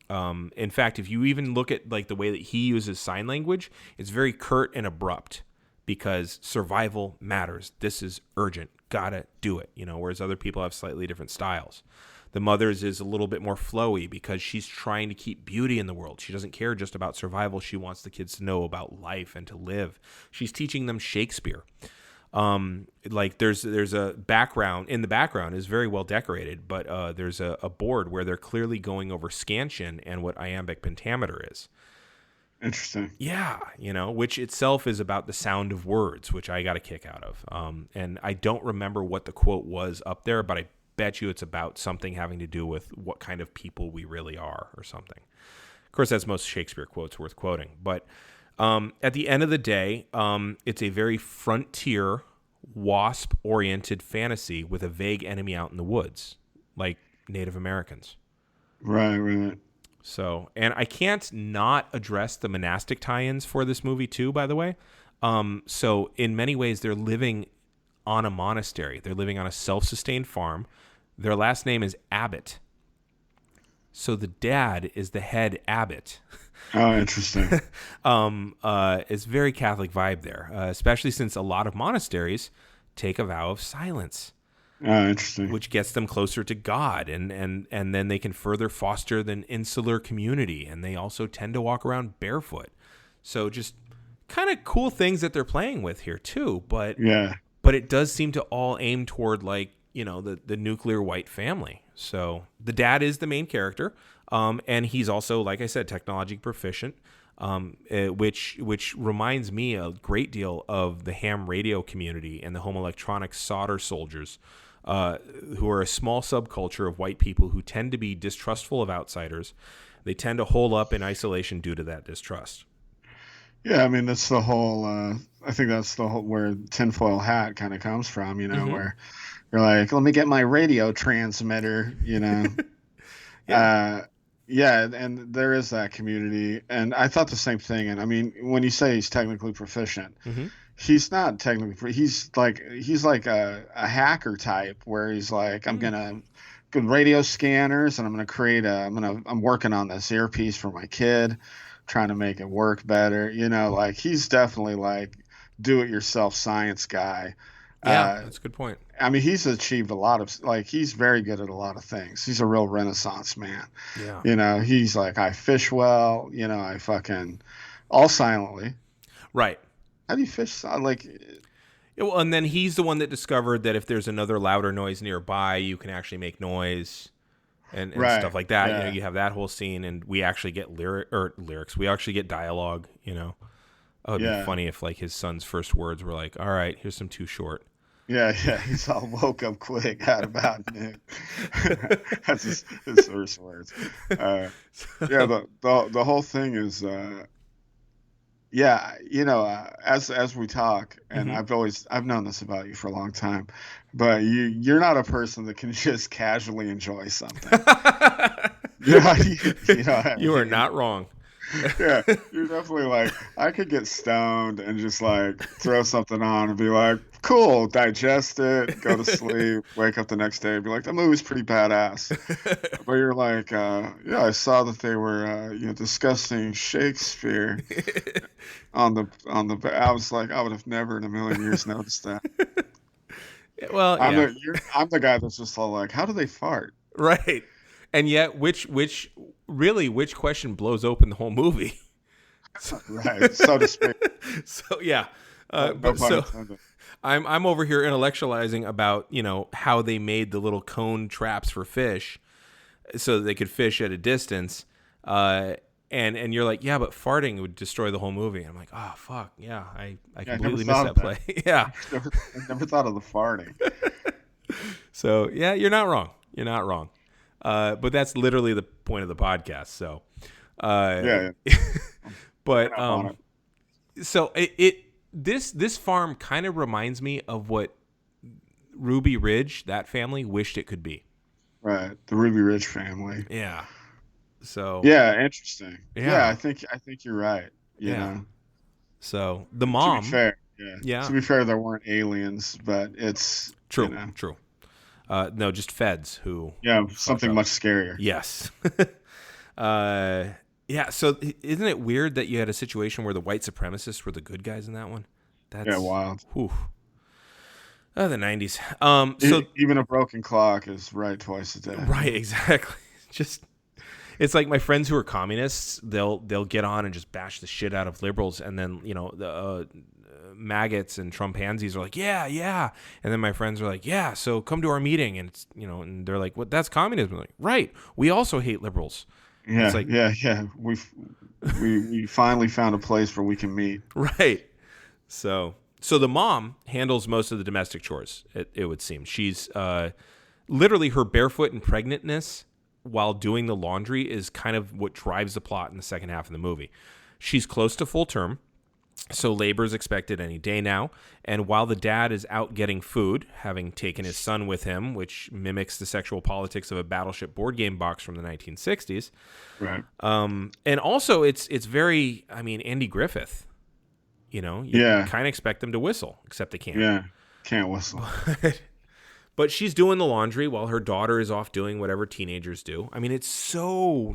In fact, if you even look at like the way that he uses sign language, it's very curt and abrupt because survival matters. This is urgent. Gotta do it. You know, whereas other people have slightly different styles. The mother's is a little bit more flowy because she's trying to keep beauty in the world. She doesn't care just about survival. She wants the kids to know about life and to live. She's teaching them Shakespeare. Like there's a background in the background is very well decorated, but there's a board where they're clearly going over scansion and what iambic pentameter is. Interesting. Yeah, which itself is about the sound of words, which I got a kick out of. And I don't remember what the quote was up there, but I bet you it's about something having to do with what kind of people we really are or something. Of course, that's most Shakespeare quotes worth quoting, but at the end of the day, it's a very frontier, wasp-oriented fantasy with a vague enemy out in the woods, like Native Americans. Right. So, and I can't not address the monastic tie-ins for this movie too, by the way. So in many ways, they're living on a monastery. They're living on a self-sustained farm. Their last name is Abbott. So the dad is the head abbot. Oh, interesting. It's very Catholic vibe there, especially since a lot of monasteries take a vow of silence. Oh, interesting. Which gets them closer to God, and then they can further foster an insular community, and they also tend to walk around barefoot. So just kind of cool things that they're playing with here too, but it does seem to all aim toward like, the nuclear white family. So the dad is the main character, and he's also, like I said, technology proficient, which reminds me a great deal of the ham radio community and the home electronics solder soldiers, who are a small subculture of white people who tend to be distrustful of outsiders. They tend to hole up in isolation due to that distrust. Yeah, I mean, that's the whole, I think that's the whole, where tinfoil hat kind of comes from, where you're like, let me get my radio transmitter, Yeah, and there is that community. And I thought the same thing. And I mean, when you say he's technically proficient, he's not technically, he's like a hacker type where he's like, I'm going to go radio scanners and I'm going to create I'm working on this earpiece for my kid, trying to make it work better. Like he's definitely like do-it-yourself science guy. Yeah, that's a good point. I mean, he's achieved a lot of, like, he's very good at a lot of things. He's a real Renaissance man. Yeah. He's like, I fish well, I fucking, all silently. Right. How do you fish? Like, well, and then he's the one that discovered that if there's another louder noise nearby, you can actually make noise and stuff like that. Yeah. You have that whole scene, and we actually get lyrics. We actually get dialogue, Oh, it'd be funny if, like, his son's first words were like, all right, here's some Too Short. Yeah, he's all woke up quick, had about noon. That's his first words. The whole thing is, as we talk, and I've known this about you for a long time, but you're not a person that can just casually enjoy something. You are not wrong. Yeah, you're definitely like, I could get stoned and just like throw something on and be like, cool, digest it, go to sleep, wake up the next day and be like, that movie's pretty badass. But you're like, I saw that they were discussing Shakespeare on the I was like, I would have never in a million years noticed that. Well, I'm the guy that's just all like, how do they fart? Right. And yet, which question blows open the whole movie? Right, so to speak. So yeah, I'm over here intellectualizing about how they made the little cone traps for fish, so that they could fish at a distance. And you're like, yeah, but farting would destroy the whole movie. And I'm like, oh fuck, yeah, I completely missed that play. Yeah, I never thought of the farting. So yeah, you're not wrong. You're not wrong. But that's literally the point of the podcast. So, but so this farm kind of reminds me of what Ruby Ridge, that family, wished it could be. Right, the Ruby Ridge family. Yeah. So. Yeah, interesting. Yeah, I think you're right. You know. So the mom. To be fair, yeah. To be fair, there weren't aliens, but it's true. True. No, just feds who. Yeah, something much scarier. Yes. Yeah. So isn't it weird that you had a situation where the white supremacists were the good guys in that one? That's wild. Whew. Oh, the 90s. Even a broken clock is right twice a day. Right, exactly. Just it's like my friends who are communists, they'll get on and just bash the shit out of liberals, and then the maggots and Trumpansies are like, yeah, and then my friends are like, yeah, so come to our meeting, and it's and they're like, what? That's communism. I'm like, right? We also hate liberals. And Yeah, it's like, yeah. We finally found a place where we can meet. right. So the mom handles most of the domestic chores. It would seem she's literally her barefoot and pregnantness while doing the laundry is kind of what drives the plot in the second half of the movie. She's close to full term, so labor is expected any day now. And while the dad is out getting food, having taken his son with him, which mimics the sexual politics of a Battleship board game box from the 1960s. Right. And also it's very, Andy Griffith. You kind of expect them to whistle, except they can't. Yeah, can't whistle. But she's doing the laundry while her daughter is off doing whatever teenagers do. It's so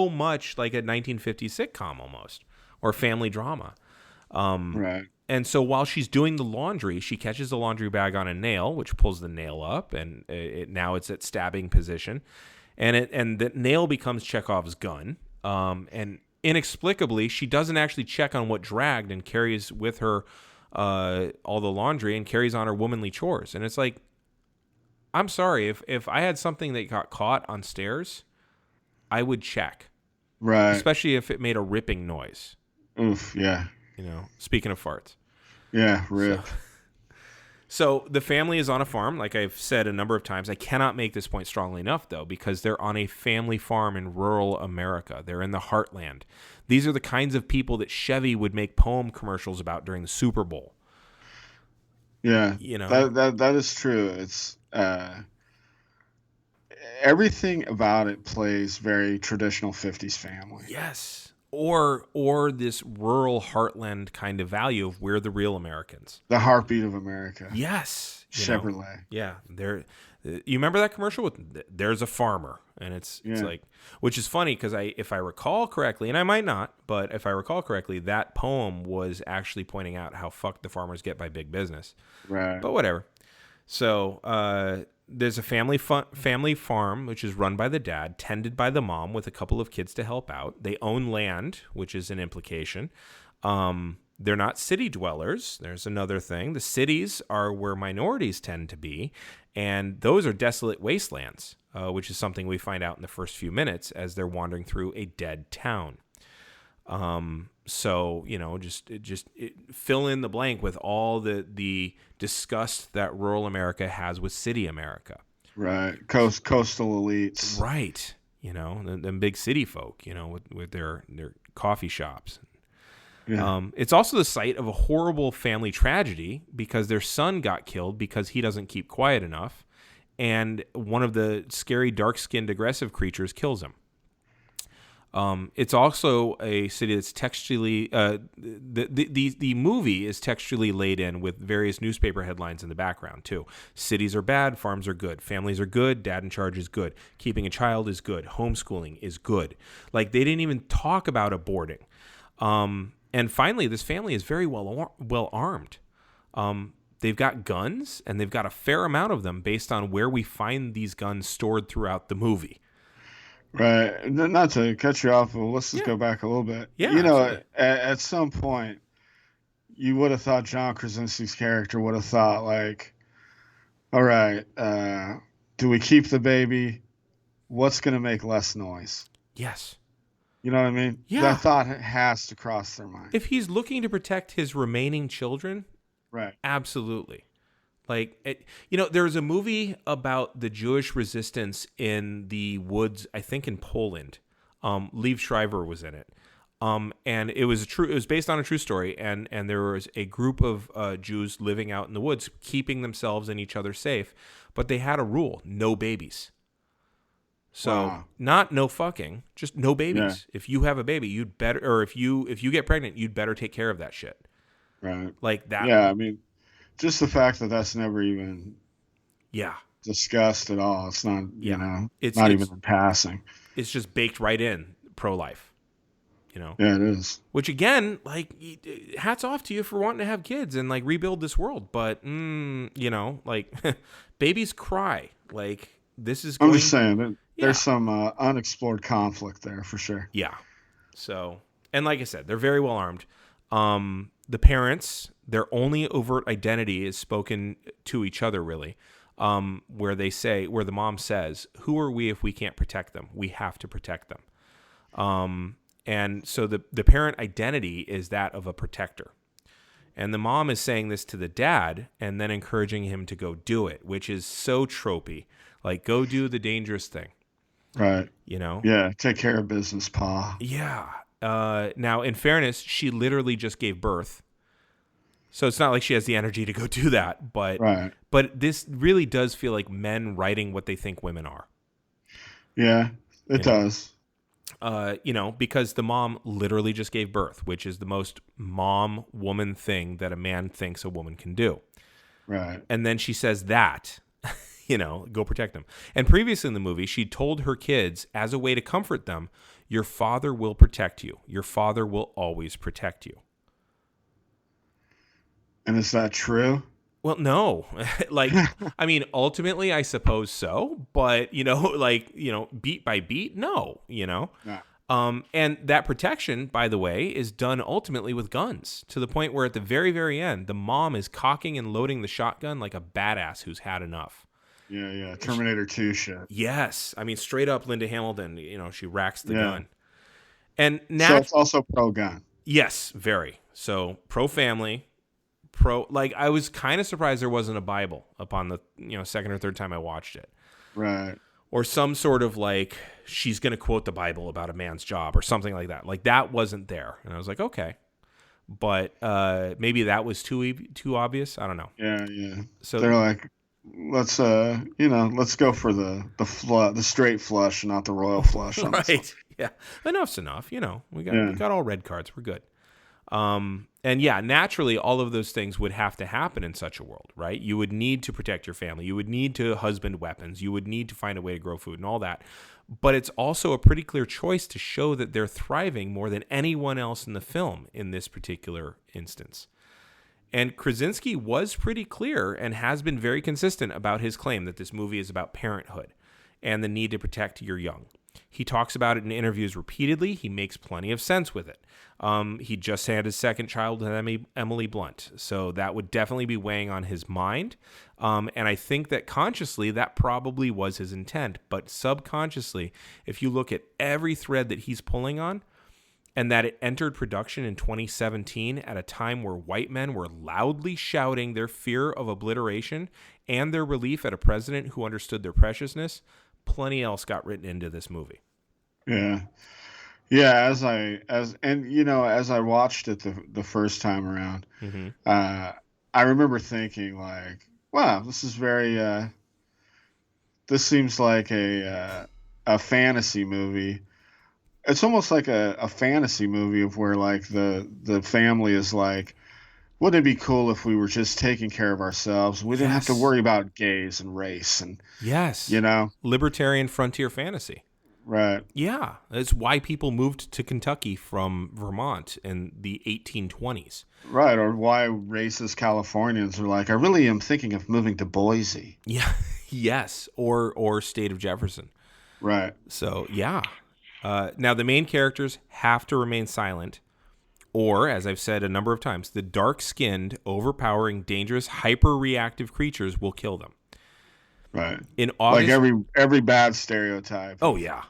much like a 1950s sitcom almost, or family drama. Right. And so while she's doing the laundry, she catches the laundry bag on a nail, which pulls the nail up, and now it's at stabbing position, and the nail becomes Chekhov's gun. And inexplicably, she doesn't actually check on what dragged and carries with her all the laundry and carries on her womanly chores. And it's like, I'm sorry, if I had something that got caught on stairs, I would check. Right. Especially if it made a ripping noise. Oof, yeah. Speaking of farts. Yeah, rip. So the family is on a farm, like I've said a number of times. I cannot make this point strongly enough, though, because they're on a family farm in rural America. They're in the heartland. These are the kinds of people that Chevy would make poem commercials about during the Super Bowl. Yeah, that is true. It's everything about it plays very traditional 50s family. Yes. Or this rural heartland kind of value of we're the real Americans. The heartbeat of America. Yes. Chevrolet. Yeah. You remember that commercial with there's a farmer, and it's like, which is funny because if I recall correctly, and I might not, but if I recall correctly, that poem was actually pointing out how fucked the farmers get by big business. Right. But whatever. So, there's a family farm, which is run by the dad, tended by the mom with a couple of kids to help out. They own land, which is an implication. They're not city dwellers. There's another thing. The cities are where minorities tend to be, and those are desolate wastelands, which is something we find out in the first few minutes as they're wandering through a dead town. So, just fill in the blank with all the disgust that rural America has with city America. Right. Coastal elites. Right. Them big city folk, with their coffee shops. Yeah. It's also the site of a horrible family tragedy because their son got killed because he doesn't keep quiet enough, and one of the scary dark-skinned aggressive creatures kills him. It's also a city that's textually the movie is textually laid in with various newspaper headlines in the background too. Cities are bad, farms are good, families are good, dad in charge is good, keeping a child is good, homeschooling is good. Like they didn't even talk about aborting. And finally, this family is very well armed. They've got guns, and they've got a fair amount of them based on where we find these guns stored throughout the movie. Right. Not to cut you off, but let's just go back a little bit. Yeah. At some point, you would have thought John Krasinski's character would have thought, like, all right, do we keep the baby? What's going to make less noise? Yes. You know what I mean? Yeah. That thought has to cross their mind. If he's looking to protect his remaining children, right. Absolutely. Like, there's a movie about the Jewish resistance in the woods, I think in Poland. Liev Schreiber was in it. And it was based on a true story. And there was a group of Jews living out in the woods, keeping themselves and each other safe. But they had a rule: no babies. So not no fucking, just no babies. Yeah. If you have a baby, you'd better, or if you get pregnant, you'd better take care of that shit. Right. Like that. Yeah. I mean, just the fact that that's never even discussed at all. It's not, it's not even in passing. It's just baked right in pro-life. Yeah, it is. Which again, like, hats off to you for wanting to have kids and like rebuild this world. But like, babies cry. Like, this is I'm going. just saying that Yeah. there's some unexplored conflict there for sure. Yeah. So, and like I said, they're very well armed. The parents, their only overt identity is spoken to each other, really, where the mom says, "Who are we if we can't protect them? We have to protect them." And so the parent identity is that of a protector. And the mom is saying this to the dad and then encouraging him to go do it, which is so tropey. Like, go do the dangerous thing. Right. Yeah, take care of business, Pa. Yeah. Now, in fairness, she literally just gave birth. So it's not like she has the energy to go do that. But Right. But this really does feel like men writing what they think women are. Yeah, it does. Because the mom literally just gave birth, which is the most mom woman thing that a man thinks a woman can do. Right. And then she says that, go protect them. And previously in the movie, she told her kids as a way to comfort them, your father will protect you. Your father will always protect you. And is that true? Well, no. Like, I mean, ultimately, I suppose so. But, beat by beat, no, No. And that protection, by the way, is done ultimately with guns, to the point where at the very, very end, the mom is cocking and loading the shotgun like a badass who's had enough. Yeah. Terminator 2 shit. Yes. I mean, straight up Linda Hamilton, she racks the gun. And so it's also pro-gun. Yes, very. So pro-family, I was kind of surprised there wasn't a Bible upon the, second or third time I watched it. Right. Or some sort of like, she's going to quote the Bible about a man's job or something like that. Like, that wasn't there. And I was like, okay. But maybe that was too obvious. I don't know. Yeah. So they're like, let's go for the straight flush, not the royal flush. On this one. Right. Yeah. Enough's enough. We got all red cards. We're good. And yeah, naturally, all of those things would have to happen in such a world, right? You would need to protect your family. You would need to husband weapons. You would need to find a way to grow food and all that. But it's also a pretty clear choice to show that they're thriving more than anyone else in the film in this particular instance. And Krasinski was pretty clear and has been very consistent about his claim that this movie is about parenthood and the need to protect your young. He talks about it in interviews repeatedly. He makes plenty of sense with it. He just had his second child with Emily Blunt, so that would definitely be weighing on his mind. And I think that consciously that probably was his intent, but subconsciously, if you look at every thread that he's pulling on, and that it entered production in 2017 at a time where white men were loudly shouting their fear of obliteration and their relief at a president who understood their preciousness, plenty else got written into this movie. Yeah. As I watched it the first time around, Mm-hmm. I remember thinking like, wow, this seems like a fantasy movie. It's almost like a fantasy movie of where like the family is like, wouldn't it be cool if we were just taking care of ourselves? We didn't have to worry about gays and race and libertarian frontier fantasy. Right. Yeah, that's why people moved to Kentucky from Vermont in the 1820s. Right, or why racist Californians are like, I really am thinking of moving to Boise. Yeah, yes, or state of Jefferson. Right. So, yeah. Now, the main characters have to remain silent, or, as I've said a number of times, the dark-skinned, overpowering, dangerous, hyper-reactive creatures will kill them. Right. In August, like every bad stereotype. Oh, yeah.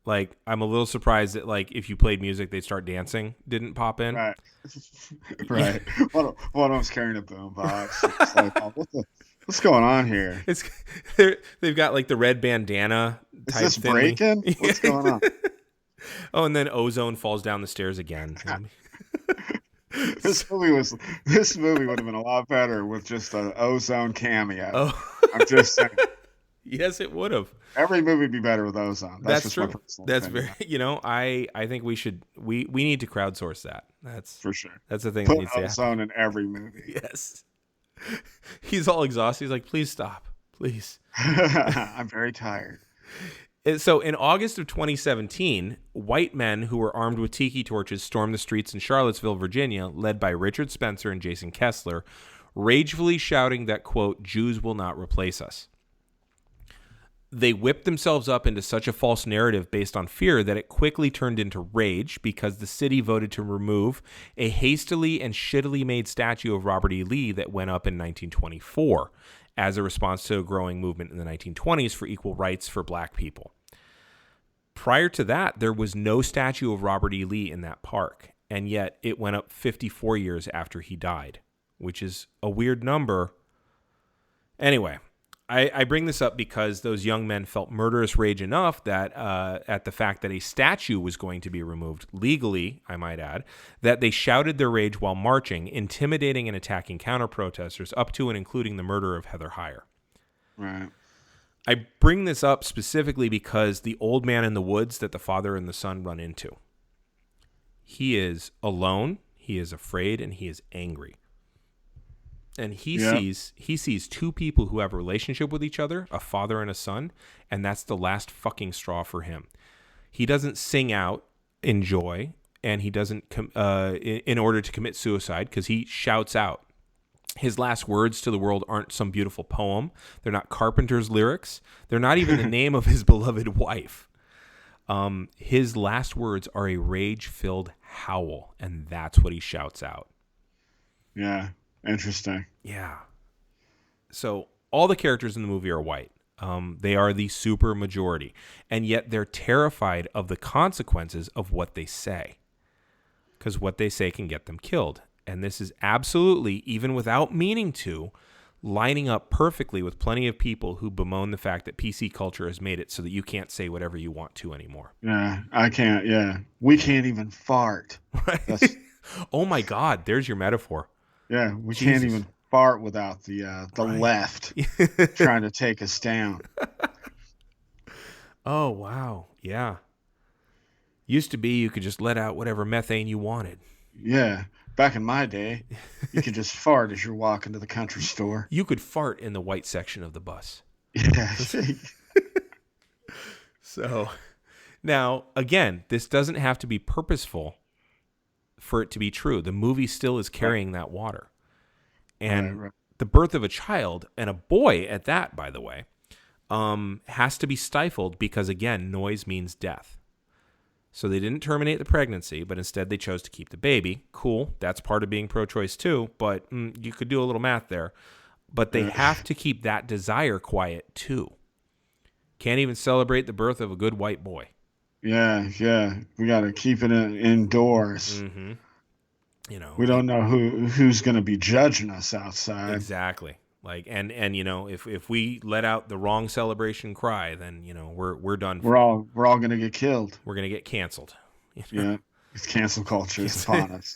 Like, I'm a little surprised that, like, if you played music, they'd start dancing didn't pop in. Right. Right. One of them's carrying a boombox. It's like, oh, what's going on here? They've got like the red bandana type. Is this breaking? What's going on? Oh, and then Ozone falls down the stairs again. This movie would have been a lot better with just an Ozone cameo. Oh. I'm just saying. Yes, it would have. Every movie would be better with Ozone. That's true. My personal That's opinion. very. I think we need to crowdsource that. That's for sure. That's the thing. Put that needs to happen. Ozone in every movie. Yes. He's all exhausted. He's like, please stop, please. I'm very tired. So in August of 2017, white men who were armed with tiki torches stormed the streets in Charlottesville, Virginia, led by Richard Spencer and Jason Kessler, ragefully shouting that, quote, Jews will not replace us. They whipped themselves up into such a false narrative based on fear that it quickly turned into rage because the city voted to remove a hastily and shittily made statue of Robert E. Lee that went up in 1924 as a response to a growing movement in the 1920s for equal rights for black people. Prior to that, there was no statue of Robert E. Lee in that park, and yet it went up 54 years after he died, which is a weird number. Anyway, I bring this up because those young men felt murderous rage enough that at the fact that a statue was going to be removed, legally, I might add, that they shouted their rage while marching, intimidating and attacking counter-protesters up to and including the murder of Heather Heyer. Right. I bring this up specifically because the old man in the woods that the father and the son run into, he is alone, he is afraid, and he is angry. And he sees two people who have a relationship with each other, a father and a son, and that's the last fucking straw for him. He doesn't sing out in joy, and he doesn't in order to commit suicide, because he shouts out. His last words to the world aren't some beautiful poem. They're not Carpenter's lyrics. They're not even the name of his beloved wife. His last words are a rage-filled howl, and that's what he shouts out. Yeah. Interesting. Yeah. So all the characters in the movie are white. They are the super majority. And yet they're terrified of the consequences of what they say. Because what they say can get them killed. And this is absolutely, even without meaning to, lining up perfectly with plenty of people who bemoan the fact that PC culture has made it so that you can't say whatever you want to anymore. Yeah, I can't. Yeah. We can't even fart. Right? Oh my God, there's your metaphor. Yeah, we Jesus. can't even fart without the Right. left trying to take us down. Oh, wow. Yeah. Used to be you could just let out whatever methane you wanted. Yeah, back in my day, you could just fart as you're walking to the country store. You could fart in the white section of the bus. Yeah. So, now, again, this doesn't have to be purposeful for it to be true. The movie still is carrying that water. And Right. the birth of a child, and a boy at that, by the way, has to be stifled because, again, noise means death. So they didn't terminate the pregnancy, but instead they chose to keep the baby. Cool. That's part of being pro-choice too, but you could do a little math there. But they have to keep that desire quiet too. Can't even celebrate the birth of a good white boy. Yeah. We got to keep it indoors. Mm-hmm. You know, We don't know who's going to be judging us outside. exactly. Like, and if we let out the wrong celebration cry, then we're done. We're all going to get killed. We're gonna get canceled. Yeah, it's cancel culture is upon us.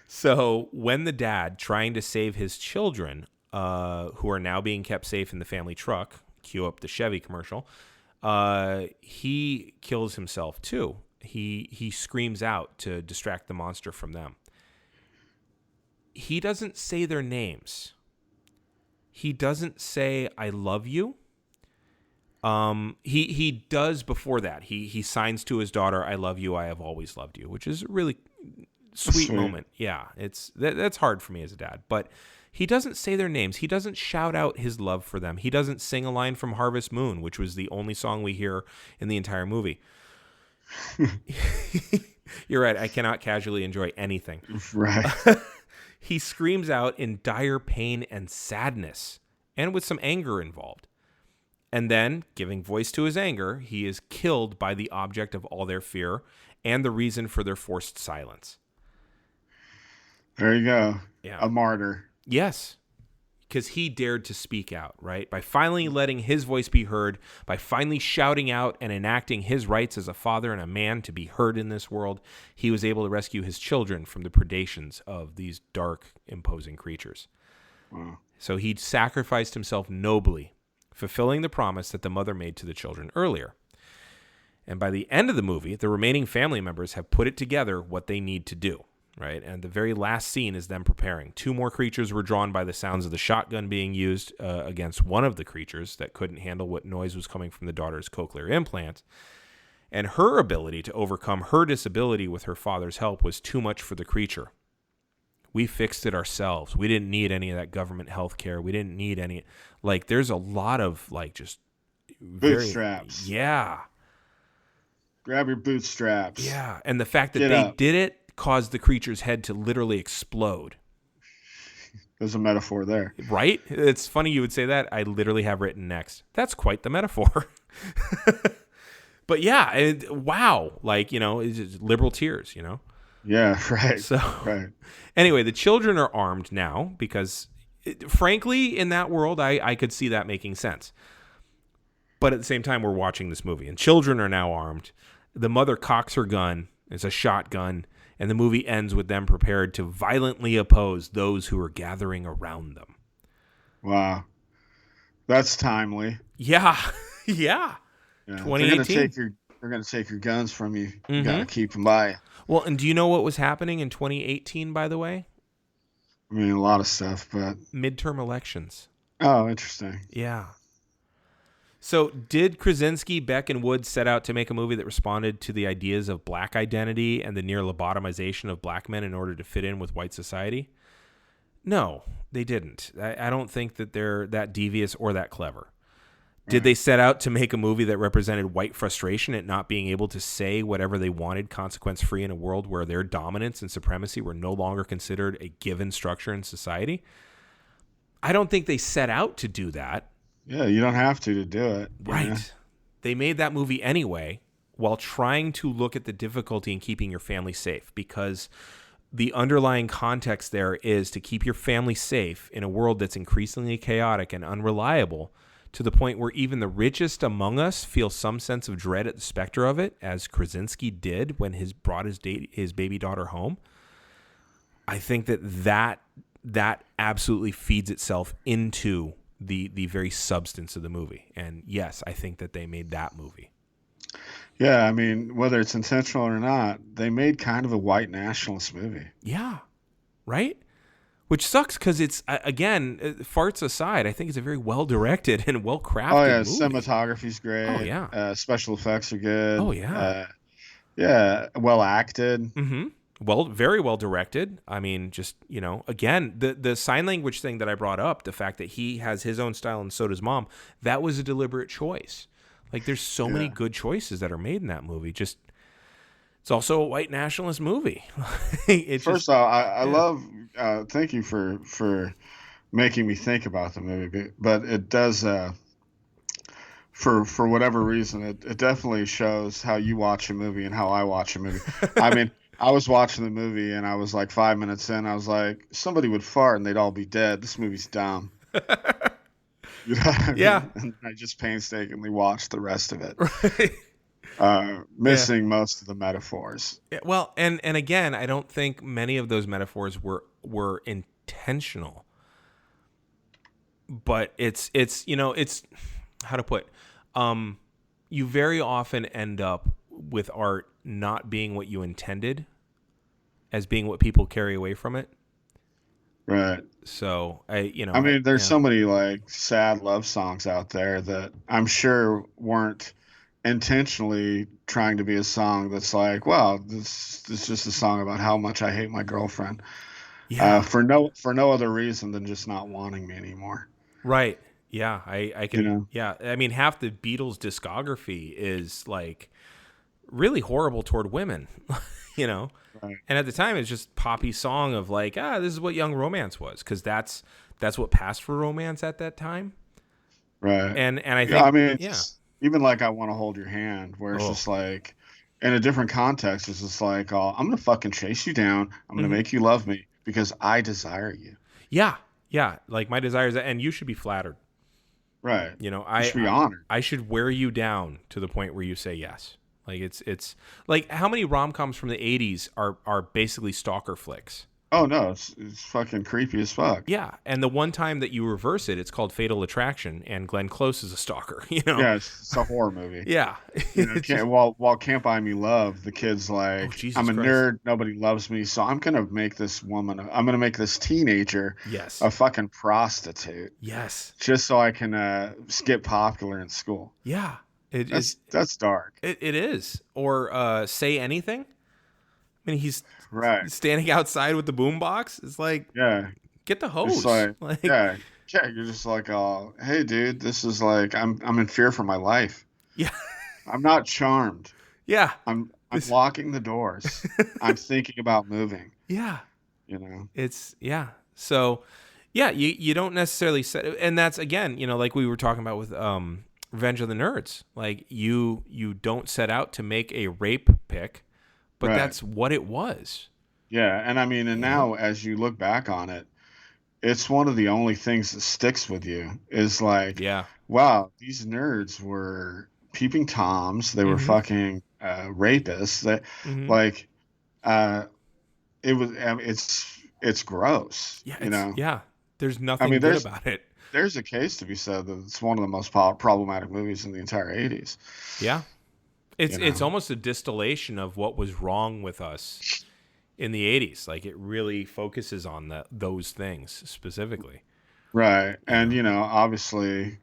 So when the dad, trying to save his children, who are now being kept safe in the family truck, cue up the Chevy commercial, he kills himself too. He screams out to distract the monster from them. He doesn't say their names. He doesn't say, I love you. He does before that. He signs to his daughter, I love you, I have always loved you, which is a really sweet moment. Yeah, that's hard for me as a dad. But he doesn't say their names. He doesn't shout out his love for them. He doesn't sing a line from Harvest Moon, which was the only song we hear in the entire movie. You're right. I cannot casually enjoy anything. Right. He screams out in dire pain and sadness, and with some anger involved. And then, giving voice to his anger, he is killed by the object of all their fear and the reason for their forced silence. There you go. Yeah. A martyr. Yes. Because he dared to speak out, right? By finally letting his voice be heard, by finally shouting out and enacting his rights as a father and a man to be heard in this world, he was able to rescue his children from the predations of these dark, imposing creatures. Wow. So he sacrificed himself nobly, fulfilling the promise that the mother made to the children earlier. And by the end of the movie, the remaining family members have put it together what they need to do. right? And the very last scene is them preparing. 2 more creatures were drawn by the sounds of the shotgun being used against one of the creatures that couldn't handle what noise was coming from the daughter's cochlear implant. And her ability to overcome her disability with her father's help was too much for the creature. We fixed it ourselves. We didn't need any of that government health care. We didn't need any, like, there's a lot of, like, just bootstraps. Yeah. Grab your bootstraps. Yeah. And the fact that they did it caused the creature's head to literally explode. There's a metaphor there. Right? It's funny you would say that. I literally have written next. That's quite the metaphor. But yeah, wow. Like, it's just liberal tears, Yeah, right. So, right. Anyway, the children are armed now because, frankly, in that world, I could see that making sense. But at the same time, we're watching this movie, and children are now armed. The mother cocks her gun. It's a shotgun, and the movie ends with them prepared to violently oppose those who are gathering around them. Wow. That's timely. Yeah. Yeah. 2018. They're going to take your guns from you. You got to keep them by you. Well, and do you know what was happening in 2018, by the way? I mean, a lot of stuff, but... Midterm elections. Oh, interesting. Yeah. So did Krasinski, Beck, and Wood set out to make a movie that responded to the ideas of black identity and the near lobotomization of black men in order to fit in with white society? No, they didn't. I don't think that they're that devious or that clever. Did they set out to make a movie that represented white frustration at not being able to say whatever they wanted consequence-free in a world where their dominance and supremacy were no longer considered a given structure in society? I don't think they set out to do that. Yeah, you don't have to do it. Right. Yeah. They made that movie anyway while trying to look at the difficulty in keeping your family safe, because the underlying context there is to keep your family safe in a world that's increasingly chaotic and unreliable, to the point where even the richest among us feel some sense of dread at the specter of it, as Krasinski did when he brought his baby daughter home. I think that absolutely feeds itself into the very substance of the movie. And yes, I think that they made that movie. Yeah, I mean, whether it's intentional or not, they made kind of a white nationalist movie. Yeah, right? Which sucks because it's, again, farts aside, I think it's a very well-directed and well-crafted Oh, yeah, movie. cinematography's great. Oh, yeah. Special effects are good. Oh, yeah. Yeah, well acted. Mm-hmm. Well, very well directed. I mean, just, again, the sign language thing that I brought up, the fact that he has his own style and so does mom, that was a deliberate choice. Like, there's so many good choices that are made in that movie. Just, it's also a white nationalist movie. First off, I love, thank you for making me think about the movie, but it does, for whatever reason, it definitely shows how you watch a movie and how I watch a movie. I mean, I was watching the movie and I was like 5 minutes in, I was like, somebody would fart and they'd all be dead. This movie's dumb. You know what I mean? Yeah. And I just painstakingly watched the rest of it. Right. Missing most of the metaphors. Yeah, well, and again, I don't think many of those metaphors were intentional. But it's how to put, you very often end up with art not being what you intended, as being what people carry away from it. Right. So I mean, there's so many like sad love songs out there that I'm sure weren't intentionally trying to be a song that's like, wow, this is just a song about how much I hate my girlfriend. Yeah. For no other reason than just not wanting me anymore. Right. Yeah. I can. Yeah. I mean, half the Beatles discography is like really horrible toward women. Right. And at the time, it's just poppy song of like, this is what young romance was, because that's what passed for romance at that time. Right. And I think, even like I Want to Hold Your Hand, where it's just like, in a different context, it's just like, I'm gonna fucking chase you down. I'm gonna make you love me because I desire you. Yeah. Yeah. Like my desires, and you should be flattered. Right. You should be honored. I should wear you down to the point where you say yes. Like it's like, how many rom-coms from the 80s are basically stalker flicks? Oh no, it's fucking creepy as fuck. Yeah, and the one time that you reverse it, it's called Fatal Attraction, and Glenn Close is a stalker. You know? Yeah, it's a horror movie. Yeah, You know, it's just while Can't Buy Me Love, the kid's oh like, I'm Jesus a Christ. nerd, nobody loves me, so I'm gonna make this teenager Yes, a fucking prostitute yes, just so I can get popular in school. yeah. It is. That's dark. It is. Or Say Anything. I mean, he's Right. standing outside with the boombox. It's like, Yeah. get the It's hose. like, Like, yeah, yeah. You're just like, oh, hey, dude, this is like, I'm in fear for my life. yeah, I'm not charmed. yeah. I'm This, locking the doors. I'm thinking about moving. yeah. You know. It's yeah. So, yeah, you don't necessarily set, and that's again, like we were talking about with Revenge of the Nerds. Like you don't set out to make a rape pick, but Right. that's what it was. Yeah, and I mean, and You know? now as you look back on it, it's one of the only things that sticks with you is like, Yeah. wow, these nerds were peeping toms. They were Mm-hmm. fucking rapists. That Mm-hmm. like, uh, it was. I mean, it's gross. Yeah. You know. Yeah. There's I nothing mean, good about it. there's a case to be said that it's one of the most problematic movies in the entire '80s. Yeah. It's You it's know. almost a distillation of what was wrong with us in the 80s. Like it really focuses on those things specifically. Right, You and know. obviously,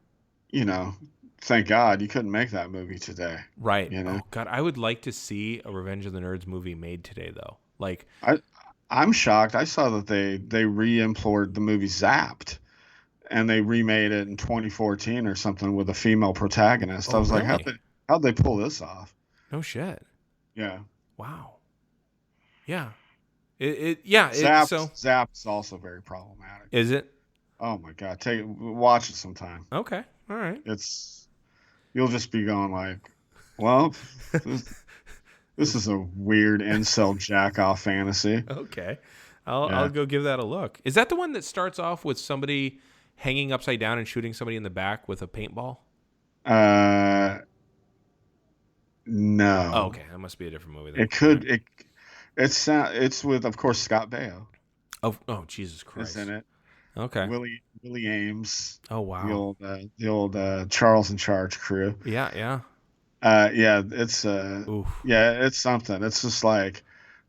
you know, thank God you couldn't make that movie today. Right. You know. Oh God, I would like to see a Revenge of the Nerds movie made today though. Like, I I'm shocked. I saw that they re-implored the movie Zapped and they remade it in 2014 or something with a female protagonist. I oh was like, really? how'd they pull this off? No shit. Yeah. Wow. Yeah. Yeah, Zapped's also very problematic. is it? Oh my God. Watch it sometime. Okay. All right. It's You'll just be going like, well, this, this is a weird incel jack off fantasy. Okay. I'll Yeah. go give that a look. Is that the one that starts off with somebody hanging upside down and shooting somebody in the back with a paintball? Uh Oh, no. okay. That must be a different movie then. It could it's with, of course, Scott Baio Oh, Jesus is Christ. in it. Okay. Willie Ames, Oh, wow. the old Charles in Charge crew. Yeah, yeah. Yeah, Oof. it's something. It's just like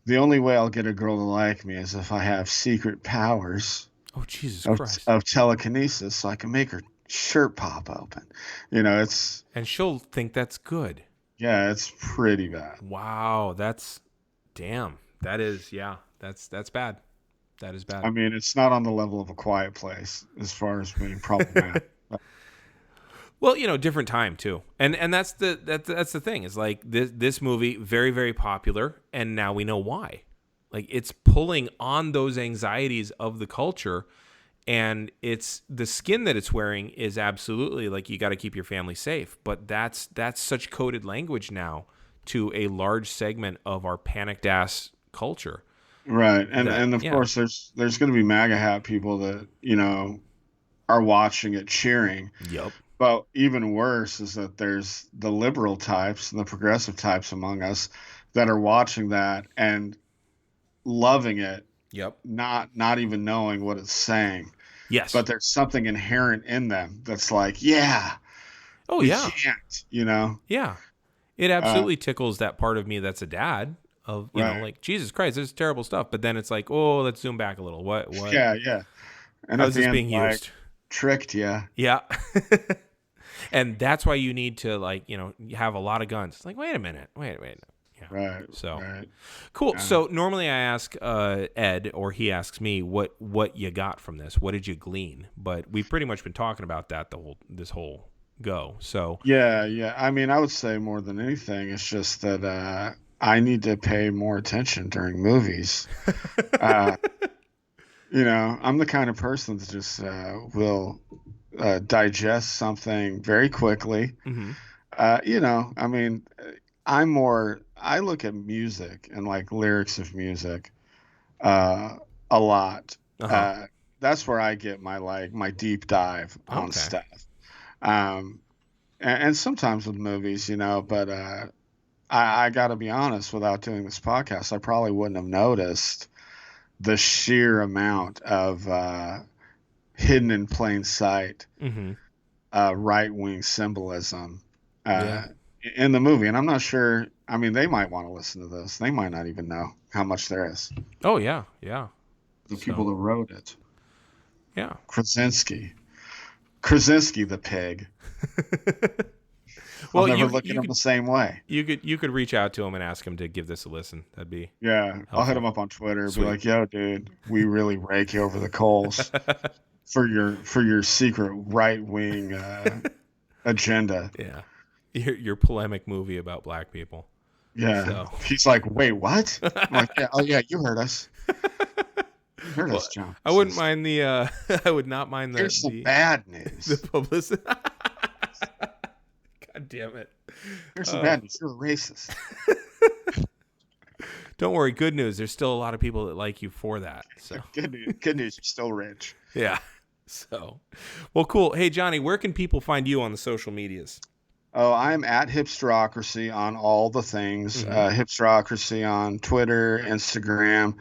the only way I'll get a girl to like me is if I have secret powers Oh, Jesus of Christ. of telekinesis, so I can make her shirt pop open. It's And she'll think that's good. yeah, it's pretty bad. Wow, damn. That is, yeah. That's bad. That is bad. I mean, it's not on the level of A Quiet Place as far as being problematic. Well, different time too, and that's the thing. Is like this movie very very popular, and now we know why. Like it's pulling on those anxieties of the culture, and it's the skin that it's wearing is absolutely like you got to keep your family safe. But that's such coded language now to a large segment of our panicked ass culture. Right. And That and of yeah, course there's going to be MAGA hat people that, are watching it cheering. yep, But even worse is that there's the liberal types and the progressive types among us that are watching that and loving it, yep, not even knowing what it's saying. yes, But there's something inherent in them that's like, yeah, oh we yeah, can't. yeah. It Uh, absolutely tickles that part of me that's a dad of, right. like, Jesus Christ, this is terrible stuff. But then it's like, oh, let's zoom back a little. What? Yeah, yeah. And at How's the this end, being like, used? tricked you. Yeah. And that's why you need to, like, have a lot of guns. It's like, wait a minute. Wait. Yeah. Right. So Right. cool. Yeah. So normally I ask Ed, or he asks me, what you got from this? What did you glean? But we've pretty much been talking about that this whole go. So Yeah, yeah. I mean, I would say more than anything, it's just that I need to pay more attention during movies. Uh, I'm the kind of person that just will digest something very quickly. mhm. I mean, I look at music and like lyrics of music a lot. Uh-huh. That's where I get my deep dive on Okay. stuff. Um, and sometimes with movies, but I got to be honest, without doing this podcast, I probably wouldn't have noticed the sheer amount of hidden in plain sight Mm-hmm. right-wing symbolism Yeah. in the movie. And I'm not sure. I mean, they might want to listen to this. They might not even know how much there is. Oh yeah, yeah. The So people that wrote it. yeah. Krasinski, the pig. I'll Well, never you look at you him could the same way. you could reach out to him and ask him to give this a listen. That'd be Yeah, I'll hit helpful. him up on Twitter. Be Sweet. like, "Yo, dude, we really rake you over the coals for your secret right wing agenda." Yeah. Your polemic movie about black people. Yeah, So he's like, "Wait, what?" I'm like, "Yeah, oh yeah, you heard us. You heard well, us, John." I wouldn't mind the I would not mind Here's some the bad news. the publicity. God damn it. Here's some bad news. You're a racist. Don't worry, good news. There's still a lot of people that like you for that. So Good news. Good news. You're still rich. yeah. So well, cool. Hey Johnny, where can people find you on the social medias? Oh, I'm at Hipsterocracy on all the things. Hipsterocracy on Twitter, Instagram,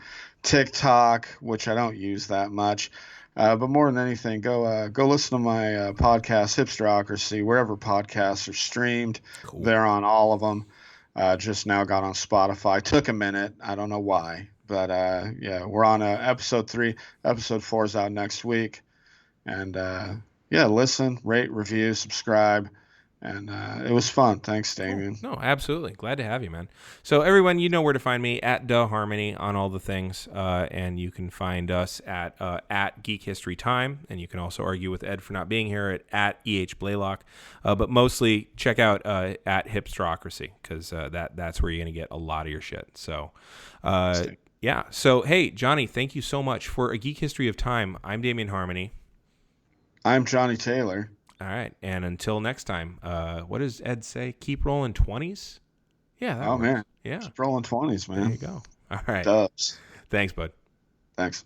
TikTok, which I don't use that much. But more than anything, go listen to my podcast, Hipsterocracy, wherever podcasts are streamed. Cool. They're on all of them. Just now got on Spotify. Took a minute. I don't know why. But yeah, we're on episode 3. Episode 4 is out next week. And yeah, listen, rate, review, subscribe. And it was fun. Thanks, Damian. Cool. No, absolutely. Glad to have you, man. So everyone, you know where to find me, at Duh Harmony on all the things. And you can find us at Geek History Time. And you can also argue with Ed for not being here at EH Blaylock. But mostly check out at Hipsterocracy, because that's where you're going to get a lot of your shit. So yeah. So, hey, Johnny, thank you so much for A Geek History of Time. I'm Damian Harmony. I'm Johnny Taylor. All right. And until next time, what does Ed say? Keep rolling 20s? Yeah. That works. Man. Yeah. Keep rolling 20s, man. There you go. All right. Dubs. Thanks, bud. Thanks.